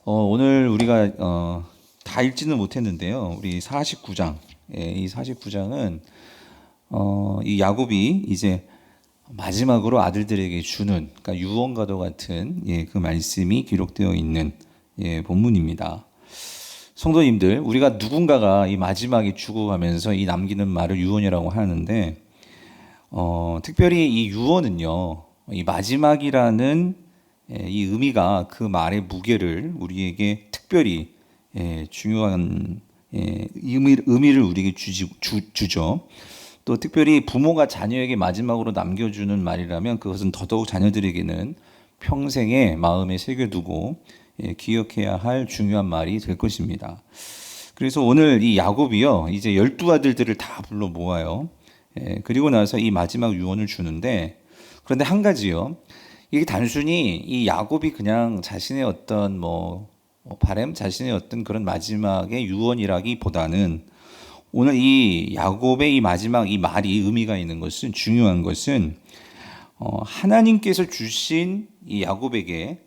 오늘 우리가 다 읽지는 못했는데요. 우리 49장, 이 49장은 이 야곱이 이제 마지막으로 아들들에게 주는, 그러니까 유언과도 같은 그 말씀이 기록되어 있는 본문입니다. 성도님들, 우리가 누군가가 이 마지막에 죽어가면서 이 남기는 말을 유언이라고 하는데, 특별히 이 유언은요, 이 마지막이라는 이 의미가 그 말의 무게를 우리에게 특별히 중요한 의미를 우리에게 주죠. 또 특별히 부모가 자녀에게 마지막으로 남겨주는 말이라면 그것은 더더욱 자녀들에게는 평생의 마음에 새겨두고 기억해야 할 중요한 말이 될 것입니다. 그래서 오늘 이 야곱이요, 이제 12아들들을 다 불러 모아요. 그리고 나서 이 마지막 유언을 주는데, 그런데 한 가지요. 이게 단순히 이 야곱이 그냥 자신의 어떤 바람, 자신의 어떤 그런 마지막의 유언이라기보다는 오늘 이 야곱의 이 마지막 이 말이 의미가 있는 것은, 중요한 것은 하나님께서 주신 이 야곱에게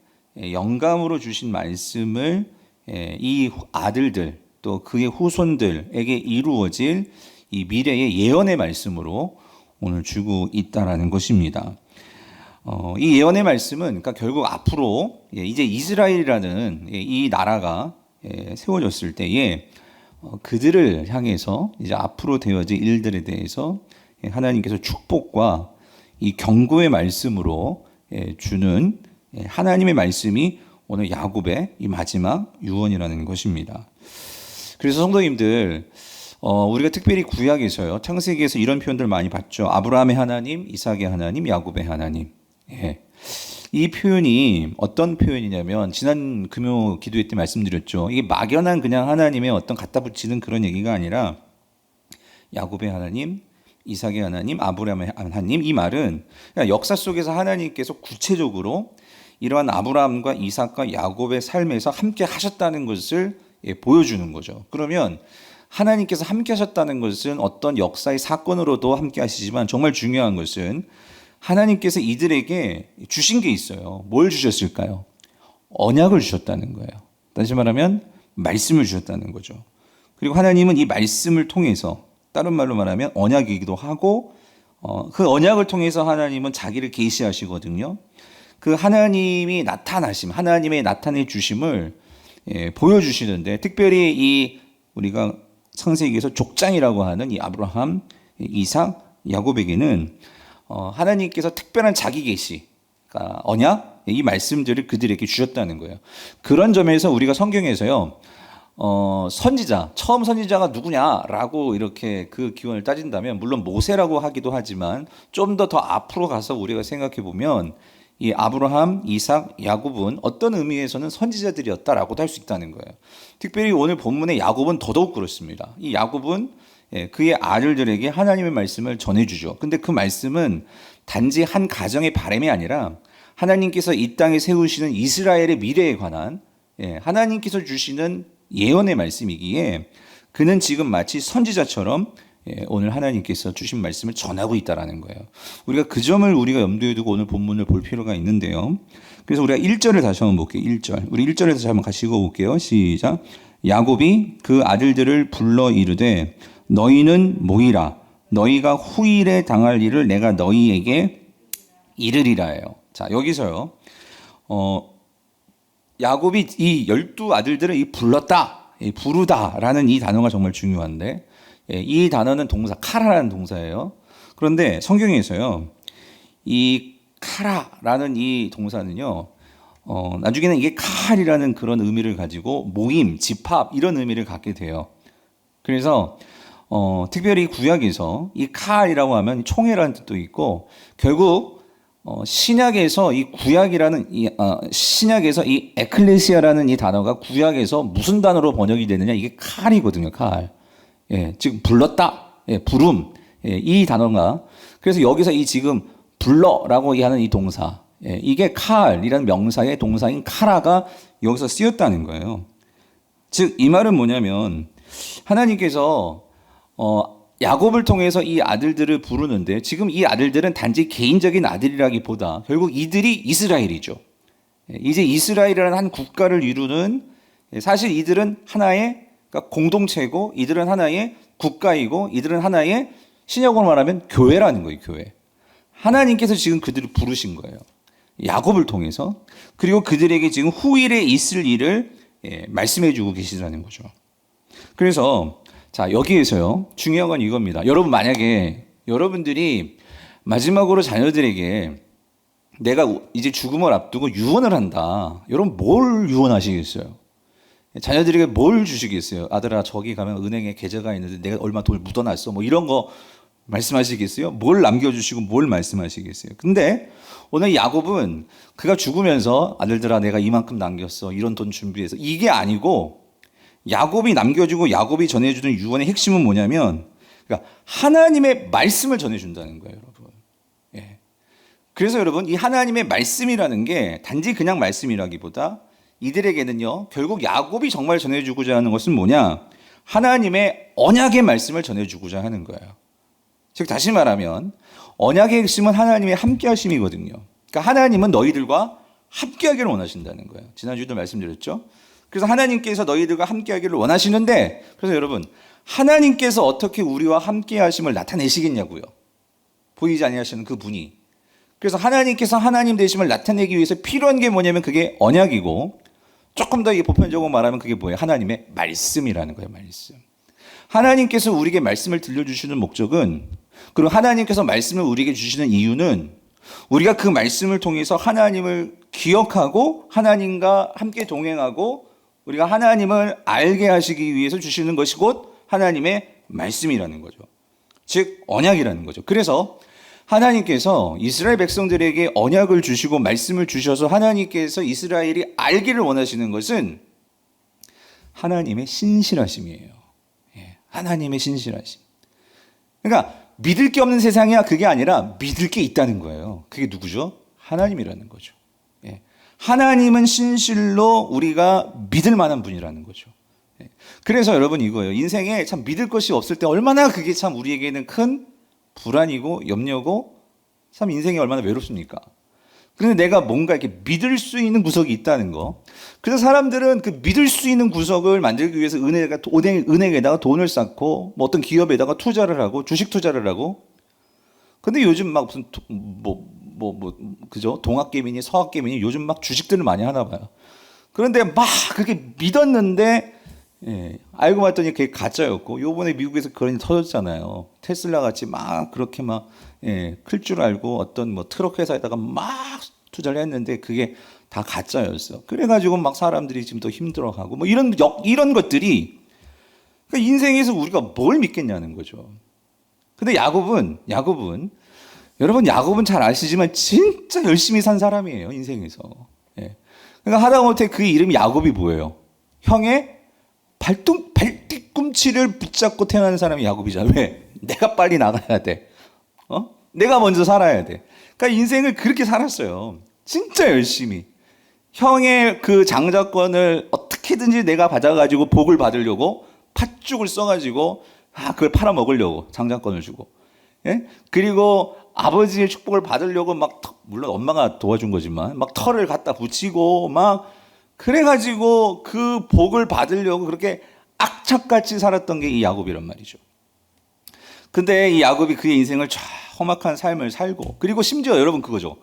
영감으로 주신 말씀을 이 아들들 또 그의 후손들에게 이루어질 이 미래의 예언의 말씀으로 오늘 주고 있다라는 것입니다. 이 예언의 말씀은 그러니까 결국 앞으로 이제 이스라엘이라는 이 나라가 세워졌을 때에 그들을 향해서 이제 앞으로 되어질 일들에 대해서 하나님께서 축복과 이 경고의 말씀으로 주는 하나님의 말씀이 오늘 야곱의 이 마지막 유언이라는 것입니다. 그래서 성도님들, 우리가 특별히 구약에서요, 창세기에서 이런 표현들 많이 봤죠. 아브라함의 하나님, 이삭의 하나님, 야곱의 하나님. 이 표현이 어떤 표현이냐면, 지난 금요 기도회 때 말씀드렸죠. 이게 막연한 그냥 하나님의 어떤 갖다 붙이는 그런 얘기가 아니라 야곱의 하나님, 이삭의 하나님, 아브라함의 하나님, 이 말은 역사 속에서 하나님께서 구체적으로 이러한 아브라함과 이삭과 야곱의 삶에서 함께 하셨다는 것을 보여주는 거죠. 그러면 하나님께서 함께 하셨다는 것은 어떤 역사의 사건으로도 함께 하시지만, 정말 중요한 것은 하나님께서 이들에게 주신 게 있어요. 뭘 주셨을까요? 언약을 주셨다는 거예요. 다시 말하면 말씀을 주셨다는 거죠. 그리고 하나님은 이 말씀을 통해서, 다른 말로 말하면 언약이기도 하고, 그 언약을 통해서 하나님은 자기를 계시하시거든요. 그 하나님이 나타나심, 하나님의 나타내 주심을 보여주시는데, 특별히 이 우리가 창세기에서 족장이라고 하는 이 아브라함, 이삭, 야곱에게는 하나님께서 특별한 자기 계시, 그러니까 언약, 이 말씀들을 그들에게 주셨다는 거예요. 그런 점에서 우리가 성경에서요, 선지자, 처음 선지자가 누구냐라고 이렇게 그 기원을 따진다면, 물론 모세라고 하기도 하지만 좀 더 앞으로 가서 우리가 생각해 보면 이 아브라함, 이삭, 야곱은 어떤 의미에서는 선지자들이었다라고도 할 수 있다는 거예요. 특별히 오늘 본문의 야곱은 더더욱 그렇습니다. 이 야곱은 그의 아들들에게 하나님의 말씀을 전해주죠. 근데 그 말씀은 단지 한 가정의 바람이 아니라 하나님께서 이 땅에 세우시는 이스라엘의 미래에 관한 하나님께서 주시는 예언의 말씀이기에, 그는 지금 마치 선지자처럼 오늘 하나님께서 주신 말씀을 전하고 있다는 거예요. 우리가 그 점을 우리가 염두에 두고 오늘 본문을 볼 필요가 있는데요. 그래서 우리가 1절을 다시 한번 볼게요. 1절. 우리 1절에서 다시 한번 같이 읽어볼게요. 시작. 야곱이 그 아들들을 불러 이르되 너희는 모이라. 너희가 후일에 당할 일을 내가 너희에게 이르리라예요. 자, 여기서요. 야곱이 이 12아들들을 이 불렀다, 이 부르다라는 이 단어가 정말 중요한데, 이 단어는 동사, 카라라는 동사예요. 그런데 성경에서요, 이 카라라는 이 동사는요, 나중에는 이게 칼이라는 그런 의미를 가지고 모임, 집합, 이런 의미를 갖게 돼요. 그래서 특별히 구약에서 이 칼이라고 하면 총회라는 뜻도 있고, 결국 신약에서 이 구약이라는 신약에서 이 에클레시아라는 이 단어가 구약에서 무슨 단어로 번역이 되느냐, 이게 칼이거든요. 칼. 지금 불렀다, 부름, 이 단어가, 그래서 여기서 이 지금 불러라고 하는 이 동사, 이게 칼이라는 명사의 동사인 카라가 여기서 쓰였다는 거예요. 즉 이 말은 뭐냐면, 하나님께서 야곱을 통해서 이 아들들을 부르는데, 지금 이 아들들은 단지 개인적인 아들이라기보다 결국 이들이 이스라엘이죠. 이제 이스라엘이라는 한 국가를 이루는, 사실 이들은 하나의, 그러니까 공동체고, 이들은 하나의 국가이고, 이들은 하나의, 신약으로 말하면 교회라는 거예요. 교회. 하나님께서 지금 그들을 부르신 거예요. 야곱을 통해서. 그리고 그들에게 지금 후일에 있을 일을 말씀해 주고 계시다는 거죠. 그래서 자, 여기에서요, 중요한 건 이겁니다. 여러분, 만약에 여러분들이 마지막으로 자녀들에게 내가 이제 죽음을 앞두고 유언을 한다. 여러분, 뭘 유언하시겠어요? 자녀들에게 뭘 주시겠어요? 아들아, 저기 가면 은행에 계좌가 있는데 내가 얼마 돈을 묻어놨어. 뭐 이런 거 말씀하시겠어요? 뭘 남겨주시고 뭘 말씀하시겠어요? 근데 오늘 야곱은 그가 죽으면서 아들들아, 내가 이만큼 남겼어. 이런 돈 준비해서. 이게 아니고, 야곱이 남겨주고 야곱이 전해주는 유언의 핵심은 뭐냐면, 그러니까 하나님의 말씀을 전해준다는 거예요, 여러분. 예. 그래서 여러분, 이 하나님의 말씀이라는 게 단지 그냥 말씀이라기보다 이들에게는요, 결국 야곱이 정말 전해주고자 하는 것은 뭐냐? 하나님의 언약의 말씀을 전해주고자 하는 거예요. 즉, 다시 말하면 언약의 핵심은 하나님의 함께 하심이거든요. 그러니까 하나님은 너희들과 함께 하기를 원하신다는 거예요. 지난주에도 말씀드렸죠. 그래서 하나님께서 너희들과 함께 하기를 원하시는데, 그래서 여러분, 하나님께서 어떻게 우리와 함께 하심을 나타내시겠냐고요. 보이지 아니하시는 그 분이. 그래서 하나님께서 하나님 되심을 나타내기 위해서 필요한 게 뭐냐면 그게 언약이고, 조금 더 보편적으로 말하면 그게 뭐예요? 하나님의 말씀이라는 거예요. 말씀. 하나님께서 우리에게 말씀을 들려주시는 목적은, 그리고 하나님께서 말씀을 우리에게 주시는 이유는 우리가 그 말씀을 통해서 하나님을 기억하고 하나님과 함께 동행하고 우리가 하나님을 알게 하시기 위해서 주시는 것이 곧 하나님의 말씀이라는 거죠. 즉 언약이라는 거죠. 그래서 하나님께서 이스라엘 백성들에게 언약을 주시고 말씀을 주셔서 하나님께서 이스라엘이 알기를 원하시는 것은 하나님의 신실하심이에요. 하나님의 신실하심. 그러니까 믿을 게 없는 세상이야, 그게 아니라 믿을 게 있다는 거예요. 그게 누구죠? 하나님이라는 거죠. 하나님은 신실로 우리가 믿을 만한 분이라는 거죠. 그래서 여러분 이거예요. 인생에 참 믿을 것이 없을 때 얼마나 그게 참 우리에게는 큰 불안이고 염려고, 참 인생이 얼마나 외롭습니까? 그런데 내가 뭔가 이렇게 믿을 수 있는 구석이 있다는 거. 그래서 사람들은 그 믿을 수 있는 구석을 만들기 위해서 은행에다가 돈을 쌓고 뭐 어떤 기업에다가 투자를 하고 주식 투자를 하고. 근데 요즘 막 무슨 그죠? 동학개미니 서학개미니 요즘 막 주식들을 많이 하나 봐요. 그런데 막 그렇게 믿었는데 알고 봤더니 그게 가짜였고, 요번에 미국에서 그런 일이 터졌잖아요. 테슬라 같이 막 그렇게 막 클 줄 알고 어떤 뭐 트럭 회사에다가 막 투자를 했는데 그게 다 가짜였어. 그래가지고 막 사람들이 지금 더 힘들어하고 뭐 이런 것들이, 그러니까 인생에서 우리가 뭘 믿겠냐는 거죠. 근데 야곱은 여러분, 야곱은 잘 아시지만 진짜 열심히 산 사람이에요, 인생에서. 그러니까 하다못해 그 이름이 야곱이 뭐예요? 형의 발뒤꿈치를 붙잡고 태어난 사람이 야곱이잖아. 왜? 내가 빨리 나가야 돼. 내가 먼저 살아야 돼. 그러니까 인생을 그렇게 살았어요. 진짜 열심히. 형의 그 장자권을 어떻게든지 내가 받아가지고 복을 받으려고 팥죽을 써가지고 그걸 팔아먹으려고 장자권을 주고. 그리고 아버지의 축복을 받으려고 막, 물론 엄마가 도와준 거지만 막 털을 갖다 붙이고 막 그래가지고 그 복을 받으려고 그렇게 악착같이 살았던 게 이 야곱이란 말이죠. 근데 이 야곱이 그의 인생을 험악한 삶을 살고, 그리고 심지어 여러분 그거죠.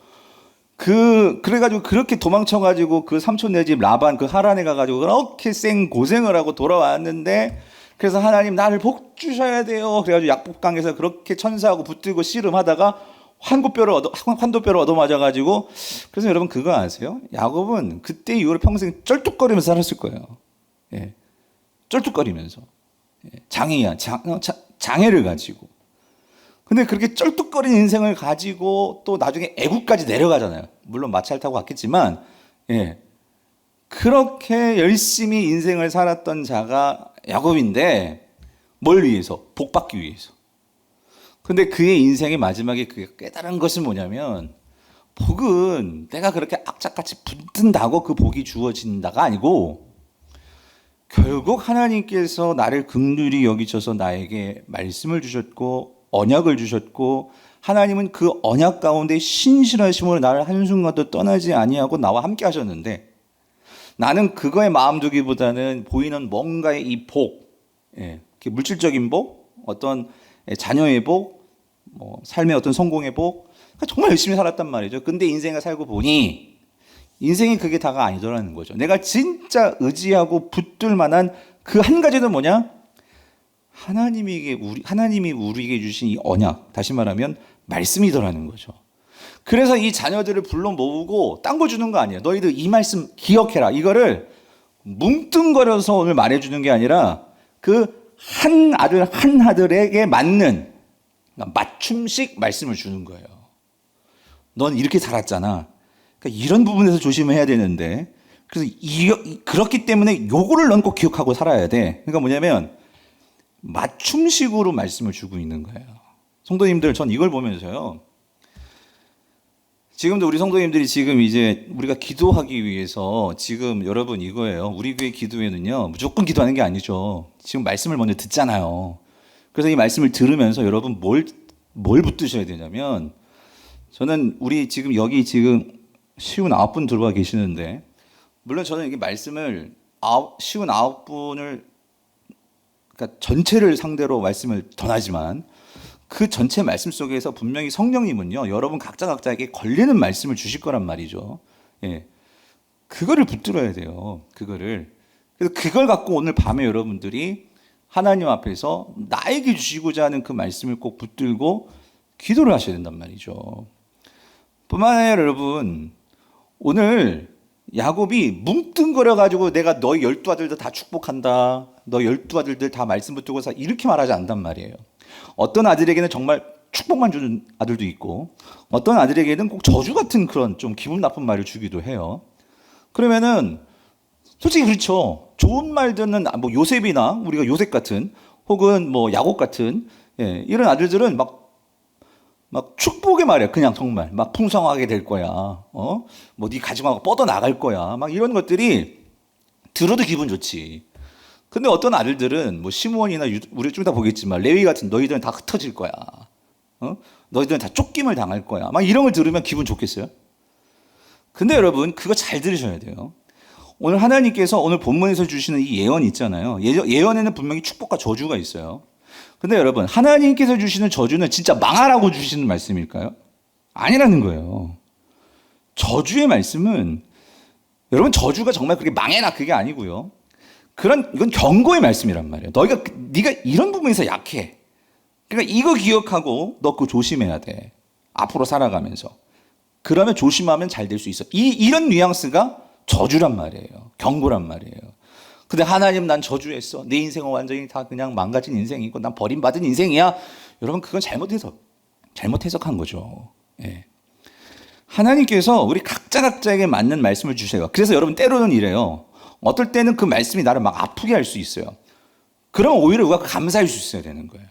그래가지고 그렇게 도망쳐가지고 그 삼촌네 집 라반 그 하란에 가가지고 그렇게 고생을 하고 돌아왔는데, 그래서 하나님 나를 복 주셔야 돼요. 그래가지고 약복강에서 그렇게 천사하고 붙들고 씨름하다가 환도뼈를 얻어맞아가지고. 그래서 여러분 그거 아세요? 야곱은 그때 이후로 평생 쩔뚝거리면서 살았을 거예요. 쩔뚝거리면서. 장애를 가지고. 근데 그렇게 쩔뚝거리는 인생을 가지고 또 나중에 애국까지 내려가잖아요. 물론 마차를 타고 갔겠지만, 그렇게 열심히 인생을 살았던 자가 야곱인데, 뭘 위해서? 복 받기 위해서. 근데 그의 인생의 마지막에 그게 깨달은 것은 뭐냐면, 복은 내가 그렇게 악착같이 붙든다고 그 복이 주어진다가 아니고, 결국 하나님께서 나를 긍휼히 여기셔서 나에게 말씀을 주셨고 언약을 주셨고 하나님은 그 언약 가운데 신실하심으로 나를 한순간도 떠나지 아니하고 나와 함께 하셨는데 나는 그거에 마음 두기보다는 보이는 뭔가의 이 복, 물질적인 복, 어떤 자녀의 복, 뭐 삶의 어떤 성공의 복, 그러니까 정말 열심히 살았단 말이죠. 근데 인생을 살고 보니 인생이 그게 다가 아니더라는 거죠. 내가 진짜 의지하고 붙들 만한 그 한 가지는 뭐냐? 하나님이 우리에게 주신 이 언약, 다시 말하면 말씀이더라는 거죠. 그래서 이 자녀들을 불러 모으고 딴 거 주는 거 아니에요. 너희들 이 말씀 기억해라. 이거를 뭉뚱거려서 오늘 말해주는 게 아니라 그 한 아들 한 아들에게 맞는 맞춤식 말씀을 주는 거예요. 넌 이렇게 살았잖아. 그러니까 이런 부분에서 조심해야 되는데, 그래서 그렇기 때문에 요거를 넌 꼭 기억하고 살아야 돼. 그러니까 뭐냐면 맞춤식으로 말씀을 주고 있는 거예요. 성도님들, 전 이걸 보면서요. 지금도 우리 성도님들이 지금 이제 우리가 기도하기 위해서 지금 여러분 이거예요. 우리 교회 기도회는요, 무조건 기도하는 게 아니죠. 지금 말씀을 먼저 듣잖아요. 그래서 이 말씀을 들으면서 여러분 뭘 붙드셔야 되냐면, 저는 우리 지금 여기 지금 59분 들어와 계시는데, 물론 저는 이게 말씀을 59분을 그러니까 전체를 상대로 말씀을 전하지만 그 전체 말씀 속에서 분명히 성령님은요, 여러분 각자에게 걸리는 말씀을 주실 거란 말이죠. 그거를 붙들어야 돼요. 그거를. 그래서 그걸 갖고 오늘 밤에 여러분들이 하나님 앞에서 나에게 주시고자 하는 그 말씀을 꼭 붙들고 기도를 하셔야 된단 말이죠. 뿐만 아니라 여러분, 오늘 야곱이 뭉뚱거려 가지고 내가 너희 12아들들 다 축복한다, 너 12아들들 다 말씀 붙들고 사, 이렇게 말하지 않단 말이에요. 어떤 아들에게는 정말 축복만 주는 아들도 있고 어떤 아들에게는 꼭 저주 같은 그런 좀 기분 나쁜 말을 주기도 해요. 그러면은 솔직히 그렇죠. 좋은 말 듣는 뭐 요셉이나 우리가 요셉 같은, 혹은 뭐 야곱 같은 이런 아들들은 막 축복의 말이야. 그냥 정말 막 풍성하게 될 거야. 뭐 네 가지고 뻗어 나갈 거야. 막 이런 것들이 들어도 기분 좋지. 근데 어떤 아들들은 뭐 시므온이나 우리 좀 이따 보겠지만 레위 같은, 너희들은 다 흩어질 거야. 너희들은 다 쫓김을 당할 거야. 막 이런 걸 들으면 기분 좋겠어요? 근데 여러분, 그거 잘 들으셔야 돼요. 오늘 하나님께서 오늘 본문에서 주시는 이 예언 있잖아요. 예언에는 분명히 축복과 저주가 있어요. 근데 여러분, 하나님께서 주시는 저주는 진짜 망하라고 주시는 말씀일까요? 아니라는 거예요. 저주의 말씀은, 여러분, 저주가 정말 그렇게 망해라 그게 아니고요. 이건 경고의 말씀이란 말이에요. 네가 이런 부분에서 약해. 그러니까 이거 기억하고 너 그거 조심해야 돼. 앞으로 살아가면서. 그러면 조심하면 잘 될 수 있어. 이런 뉘앙스가 저주란 말이에요. 경고란 말이에요. 근데 하나님, 난 저주했어. 내 인생은 완전히 다 그냥 망가진 인생이고 난 버림받은 인생이야. 여러분, 그건 잘못 해석한 거죠. 하나님께서 우리 각자에게 맞는 말씀을 주세요. 그래서 여러분, 때로는 이래요. 어떨 때는 그 말씀이 나를 막 아프게 할 수 있어요. 그러면 오히려 우리가 감사할 수 있어야 되는 거예요.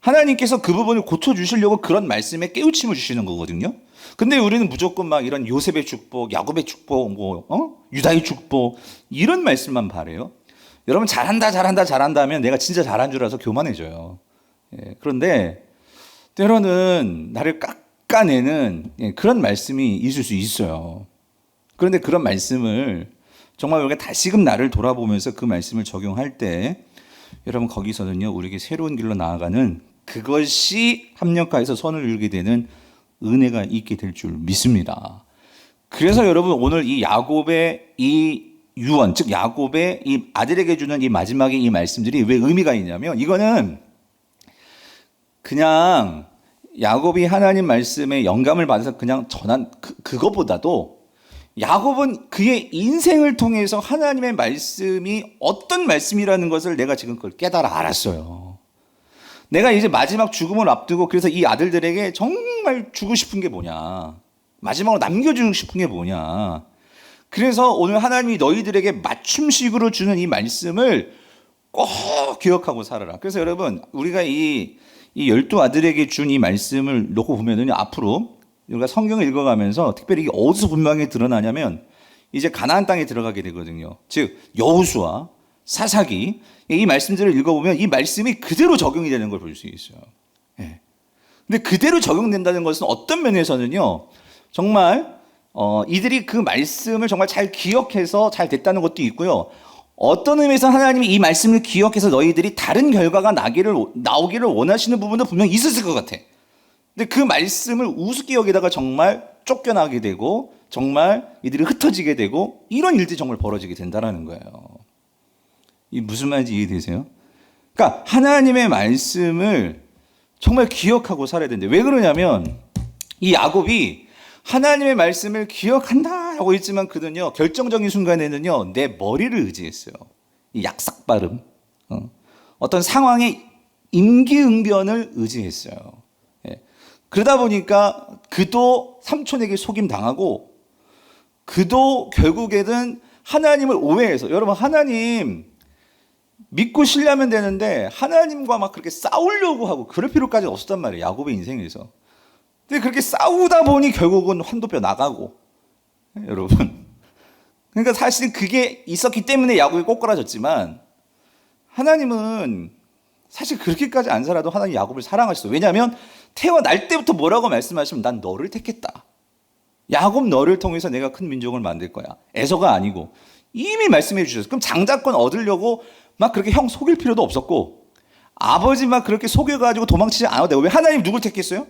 하나님께서 그 부분을 고쳐주시려고 그런 말씀에 깨우침을 주시는 거거든요. 근데 우리는 무조건 막 이런 요셉의 축복, 야곱의 축복, 유다의 축복, 이런 말씀만 바래요. 여러분, 잘한다 하면 내가 진짜 잘한 줄 알아서 교만해져요. 그런데 때로는 나를 깎아내는 그런 말씀이 있을 수 있어요. 그런데 그런 말씀을 정말 우리가 다시금 나를 돌아보면서 그 말씀을 적용할 때, 여러분, 거기서는요, 우리에게 새로운 길로 나아가는, 그것이 합력하여서 선을 이루게 되는 은혜가 있게 될 줄 믿습니다. 그래서 여러분, 오늘 이 야곱의 이 유언, 즉 야곱의 이 아들에게 주는 이 마지막의 이 말씀들이 왜 의미가 있냐면, 이거는 그냥 야곱이 하나님 말씀에 영감을 받아서 그냥 전한 그거보다도, 야곱은 그의 인생을 통해서 하나님의 말씀이 어떤 말씀이라는 것을 내가 지금 그걸 깨달아 알았어요. 내가 이제 마지막 죽음을 앞두고, 그래서 이 아들들에게 정말 주고 싶은 게 뭐냐, 마지막으로 남겨주고 싶은 게 뭐냐. 그래서 오늘 하나님이 너희들에게 맞춤식으로 주는 이 말씀을 꼭 기억하고 살아라. 그래서 여러분, 우리가 이 12아들에게 준 이 말씀을 놓고 보면은 앞으로 우리가 성경을 읽어가면서 특별히 이게 어디서 분명히 드러나냐면, 이제 가나안 땅에 들어가게 되거든요. 즉 여호수아, 사사기, 이 말씀들을 읽어보면 이 말씀이 그대로 적용이 되는 걸 볼 수 있어요. 근데 그대로 적용된다는 것은 어떤 면에서는요, 정말 이들이 그 말씀을 정말 잘 기억해서 잘 됐다는 것도 있고요. 어떤 의미에서 하나님이 이 말씀을 기억해서 너희들이 다른 결과가 나오기를 원하시는 부분도 분명히 있었을 것 같아. 근데 그 말씀을 우습게 여기다가 정말 쫓겨나게 되고 정말 이들이 흩어지게 되고 이런 일들이 정말 벌어지게 된다는 거예요. 이 무슨 말인지 이해되세요? 그러니까 하나님의 말씀을 정말 기억하고 살아야 되는데 왜 그러냐면 이 야곱이 하나님의 말씀을 기억한다라고 했지만 그는요 결정적인 순간에는요 내 머리를 의지했어요. 이 약삭빠름, 어떤 상황의 임기응변을 의지했어요. 예. 그러다 보니까 그도 삼촌에게 속임 당하고 그도 결국에는 하나님을 오해해서, 여러분 하나님 믿고 신뢰하면 되는데 하나님과 막 그렇게 싸우려고 하고 그럴 필요까지 없었단 말이에요. 야곱의 인생에서. 근데 그렇게 싸우다 보니 결국은 환도뼈 나가고, 여러분. 그러니까 사실 그게 있었기 때문에 야곱이 꼬꾸라졌지만 하나님은 사실 그렇게까지 안 살아도 하나님 야곱을 사랑하셨어요. 왜냐하면 태어날 때부터 뭐라고 말씀하시면 난 너를 택했다. 야곱 너를 통해서 내가 큰 민족을 만들 거야. 에서가 아니고 이미 말씀해 주셨어요. 그럼 장자권 얻으려고 막 그렇게 형 속일 필요도 없었고 아버지 막 그렇게 속여가지고 도망치지 않아도 되고. 왜 하나님 누굴 택했어요?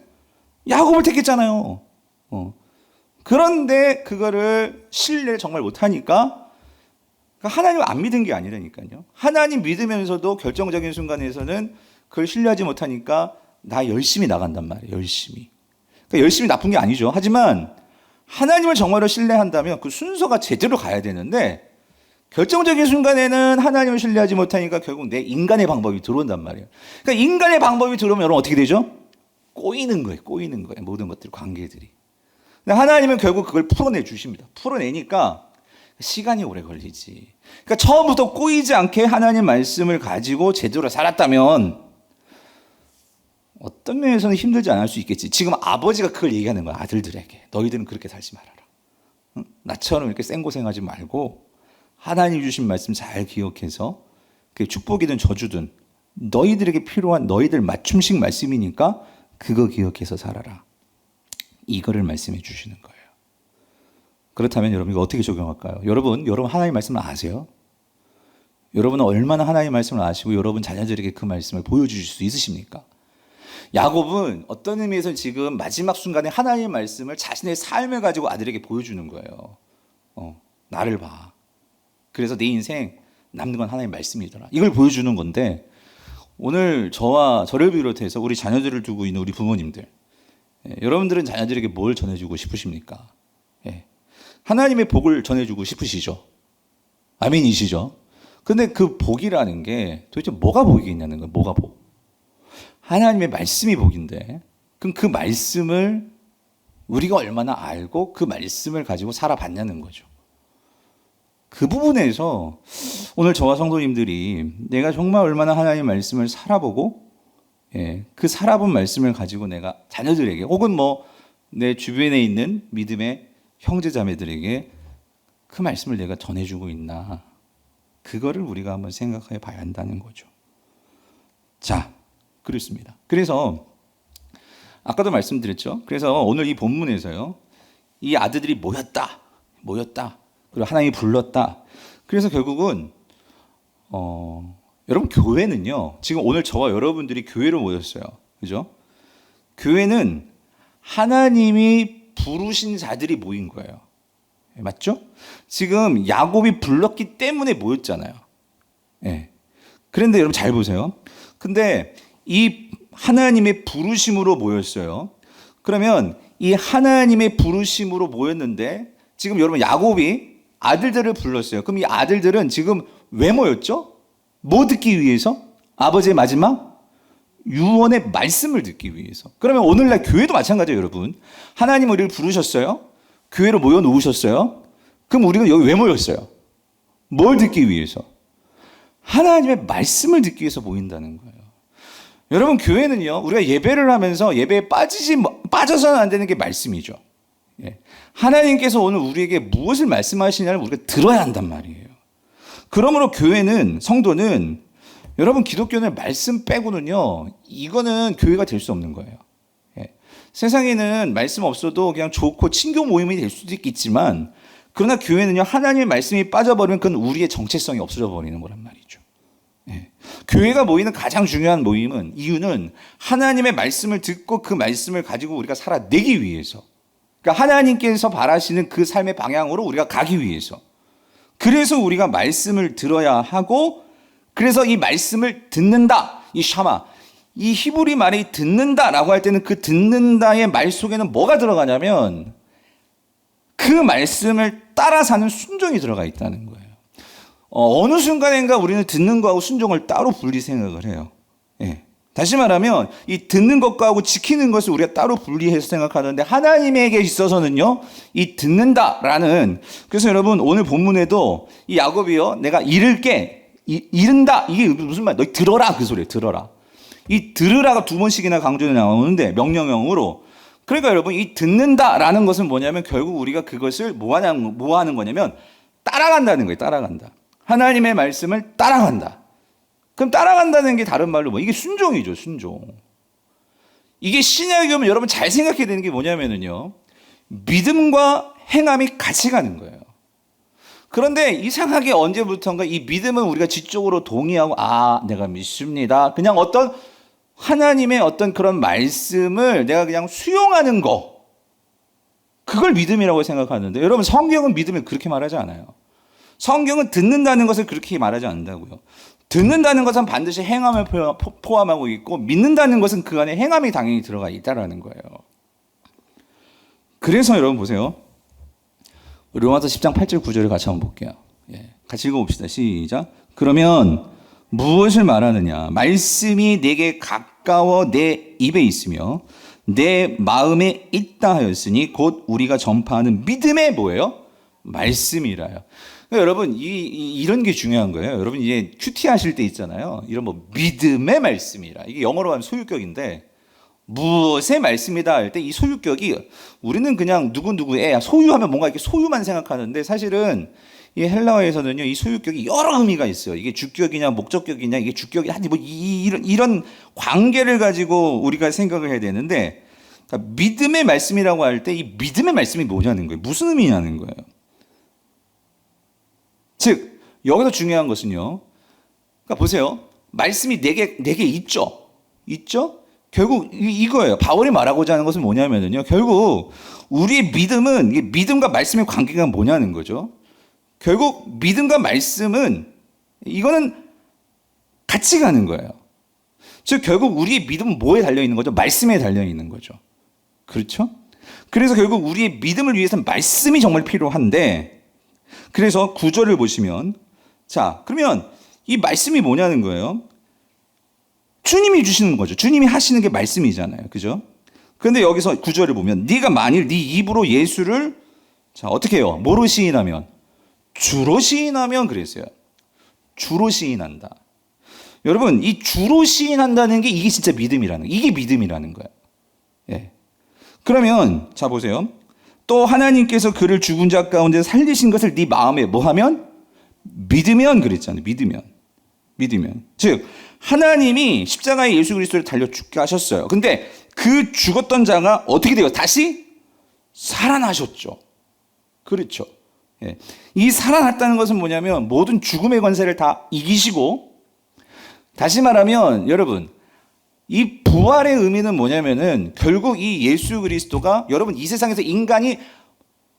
야곱을 택했잖아요. 그런데 그거를 신뢰를 정말 못하니까 하나님을 안 믿은 게 아니라니까요. 하나님 믿으면서도 결정적인 순간에서는 그걸 신뢰하지 못하니까 나 열심히 나간단 말이에요. 열심히. 그러니까 열심히 나쁜 게 아니죠. 하지만 하나님을 정말로 신뢰한다면 그 순서가 제대로 가야 되는데 결정적인 순간에는 하나님을 신뢰하지 못하니까 결국 내 인간의 방법이 들어온단 말이에요. 그러니까 인간의 방법이 들어오면 여러분 어떻게 되죠? 꼬이는 거예요. 꼬이는 거예요. 모든 것들, 관계들이. 근데 하나님은 결국 그걸 풀어내 주십니다. 풀어내니까 시간이 오래 걸리지. 그러니까 처음부터 꼬이지 않게 하나님 말씀을 가지고 제대로 살았다면 어떤 면에서는 힘들지 않을 수 있겠지. 지금 아버지가 그걸 얘기하는 거야. 아들들에게. 너희들은 그렇게 살지 말아라. 응? 나처럼 이렇게 생고생하지 말고 하나님 주신 말씀 잘 기억해서 그게 축복이든 저주든 너희들에게 필요한 너희들 맞춤식 말씀이니까 그거 기억해서 살아라. 이거를 말씀해 주시는 거예요. 그렇다면 여러분 이거 어떻게 적용할까요? 여러분 하나님 말씀을 아세요? 여러분은 얼마나 하나님 말씀을 아시고 여러분 자녀들에게 그 말씀을 보여주실 수 있으십니까? 야곱은 어떤 의미에서 지금 마지막 순간에 하나님의 말씀을 자신의 삶을 가지고 아들에게 보여주는 거예요. 나를 봐. 그래서 내 인생 남는 건 하나님의 말씀이더라. 이걸 보여주는 건데 오늘 저를 비롯해서 우리 자녀들을 두고 있는 우리 부모님들, 여러분들은 자녀들에게 뭘 전해주고 싶으십니까? 하나님의 복을 전해주고 싶으시죠? 아멘이시죠? 근데 그 복이라는 게 도대체 뭐가 복이겠냐는 거예요. 뭐가 복? 하나님의 말씀이 복인데 그럼 그 말씀을 우리가 얼마나 알고 그 말씀을 가지고 살아봤냐는 거죠. 그 부분에서 오늘 저와 성도님들이 내가 정말 얼마나 하나님의 말씀을 살아보고 그 살아본 말씀을 가지고 내가 자녀들에게 혹은 뭐 내 주변에 있는 믿음의 형제 자매들에게 그 말씀을 내가 전해주고 있나, 그거를 우리가 한번 생각해 봐야 한다는 거죠. 자, 그렇습니다. 그래서 아까도 말씀드렸죠. 그래서 오늘 이 본문에서요, 이 아들들이 모였다. 그리고 하나님이 불렀다. 그래서 결국은 여러분 교회는요, 지금 오늘 저와 여러분들이 교회로 모였어요. 그죠? 교회는 하나님이 부르신 자들이 모인 거예요. 맞죠? 지금 야곱이 불렀기 때문에 모였잖아요. 그런데 여러분 잘 보세요. 근데 이 하나님의 부르심으로 모였어요. 그러면 이 하나님의 부르심으로 모였는데 지금 여러분 야곱이 아들들을 불렀어요. 그럼 이 아들들은 지금 왜 모였죠? 뭐 듣기 위해서? 아버지의 마지막 유언의 말씀을 듣기 위해서. 그러면 오늘날 교회도 마찬가지예요, 여러분. 하나님 우리를 부르셨어요. 교회로 모여 놓으셨어요. 그럼 우리가 여기 왜 모였어요? 뭘 듣기 위해서? 하나님의 말씀을 듣기 위해서 모인다는 거예요. 여러분 교회는요, 우리가 예배를 하면서 예배에 빠져서는 안 되는 게 말씀이죠. 하나님께서 오늘 우리에게 무엇을 말씀하시냐를 우리가 들어야 한단 말이에요. 그러므로 교회는, 성도는, 여러분 기독교는 말씀 빼고는요, 이거는 교회가 될 수 없는 거예요. 세상에는 말씀 없어도 그냥 좋고 친교 모임이 될 수도 있겠지만, 그러나 교회는요, 하나님의 말씀이 빠져버리면 그건 우리의 정체성이 없어져 버리는 거란 말이죠. 예. 교회가 모이는 가장 중요한 이유는 하나님의 말씀을 듣고 그 말씀을 가지고 우리가 살아내기 위해서, 그러니까 하나님께서 바라시는 그 삶의 방향으로 우리가 가기 위해서, 그래서 우리가 말씀을 들어야 하고, 그래서 이 말씀을 듣는다, 이 샤마, 이 히브리 말이 듣는다라고 할 때는 그 듣는다의 말 속에는 뭐가 들어가냐면 그 말씀을 따라 사는 순종이 들어가 있다는 거예요. 어느 순간인가 우리는 듣는 거하고 순종을 따로 분리 생각을 해요. 예. 다시 말하면 이 듣는 것과 하고 지키는 것을 우리가 따로 분리해서 생각하는데, 하나님에게 있어서는요, 이 듣는다라는, 그래서 여러분 오늘 본문에도 이 야곱이요, 내가 이를게, 이른다, 이게 무슨 말? 너희 들어라, 그 소리예요. 들어라. 이 들으라가 2번씩이나 강조에 나오는데 명령형으로. 그러니까 여러분, 이 듣는다라는 것은 뭐냐면 결국 우리가 그것을 뭐 하는 거냐면 따라간다는 거예요. 따라간다. 하나님의 말씀을 따라간다. 그럼 따라간다는 게 다른 말로 이게 순종이죠. 순종. 이게 신약에 오면 여러분 잘 생각해야 되는 게 뭐냐면요, 믿음과 행함이 같이 가는 거예요. 그런데 이상하게 언제부턴가 이 믿음은 우리가 지적으로 동의하고, 내가 믿습니다, 그냥 어떤 하나님의 어떤 그런 말씀을 내가 그냥 수용하는 거, 그걸 믿음이라고 생각하는데, 여러분 성경은 믿음을 그렇게 말하지 않아요. 성경은 듣는다는 것을 그렇게 말하지 않는다고요. 듣는다는 것은 반드시 행함을 포함하고 있고, 믿는다는 것은 그 안에 행함이 당연히 들어가 있다라는 거예요. 그래서 여러분 보세요. 로마서 10장 8절 9절을 같이 한번 볼게요. 예, 같이 읽어봅시다. 시작. 그러면 무엇을 말하느냐? 말씀이 내게 가까워 내 입에 있으며 내 마음에 있다 하였으니 곧 우리가 전파하는 믿음의 뭐예요? 말씀이라요. 그러니까 여러분 이런 게 중요한 거예요. 여러분 이제 큐티 하실 때 있잖아요. 이런 믿음의 말씀이라. 이게 영어로 하면 소유격인데, 무엇의 말씀이다 할 때 이 소유격이, 우리는 그냥 누구누구의, 소유하면 뭔가 이렇게 소유만 생각하는데, 사실은 이 헬라어에서는요, 이 소유격이 여러 의미가 있어요. 이게 주격이냐 목적격이냐, 이게 주격이 아니 이런 관계를 가지고 우리가 생각을 해야 되는데, 그러니까 믿음의 말씀이라고 할 때 이 믿음의 말씀이 뭐냐는 거예요. 무슨 의미냐는 거예요. 즉 여기서 중요한 것은요, 그러니까 보세요. 말씀이 내게 있죠. 결국 이거예요. 바울이 말하고자 하는 것은 뭐냐면요, 결국 우리의 믿음은, 이게 믿음과 말씀의 관계가 뭐냐는 거죠. 결국 믿음과 말씀은 이거는 같이 가는 거예요. 즉 결국 우리의 믿음은 뭐에 달려 있는 거죠? 말씀에 달려 있는 거죠. 그렇죠? 그래서 결국 우리의 믿음을 위해서는 말씀이 정말 필요한데, 그래서 구절을 보시면, 자 그러면 이 말씀이 뭐냐는 거예요. 주님이 주시는 거죠. 주님이 하시는 게 말씀이잖아요. 그죠? 그런데 여기서 구절을 보면, 네가 만일 네 입으로 예수를, 자 어떻게 해요? 뭐로 시인하면? 주로 시인하면 그랬어요. 주로 시인한다. 여러분 이 주로 시인한다는 게 이게 진짜 믿음이라는, 이게 믿음이라는 거예요. 예. 그러면 자 보세요. 또 하나님께서 그를 죽은 자 가운데 살리신 것을 네 마음에 뭐하면? 믿으면 그랬잖아요. 믿으면. 즉 하나님이 십자가에 예수 그리스도를 달려 죽게 하셨어요. 근데 그 죽었던 자가 어떻게 돼요? 다시 살아나셨죠. 그렇죠. 예. 이 살아났다는 것은 뭐냐면 모든 죽음의 권세를 다 이기시고, 다시 말하면 여러분 이 부활의 의미는 뭐냐면은 결국 이 예수 그리스도가, 여러분 이 세상에서 인간이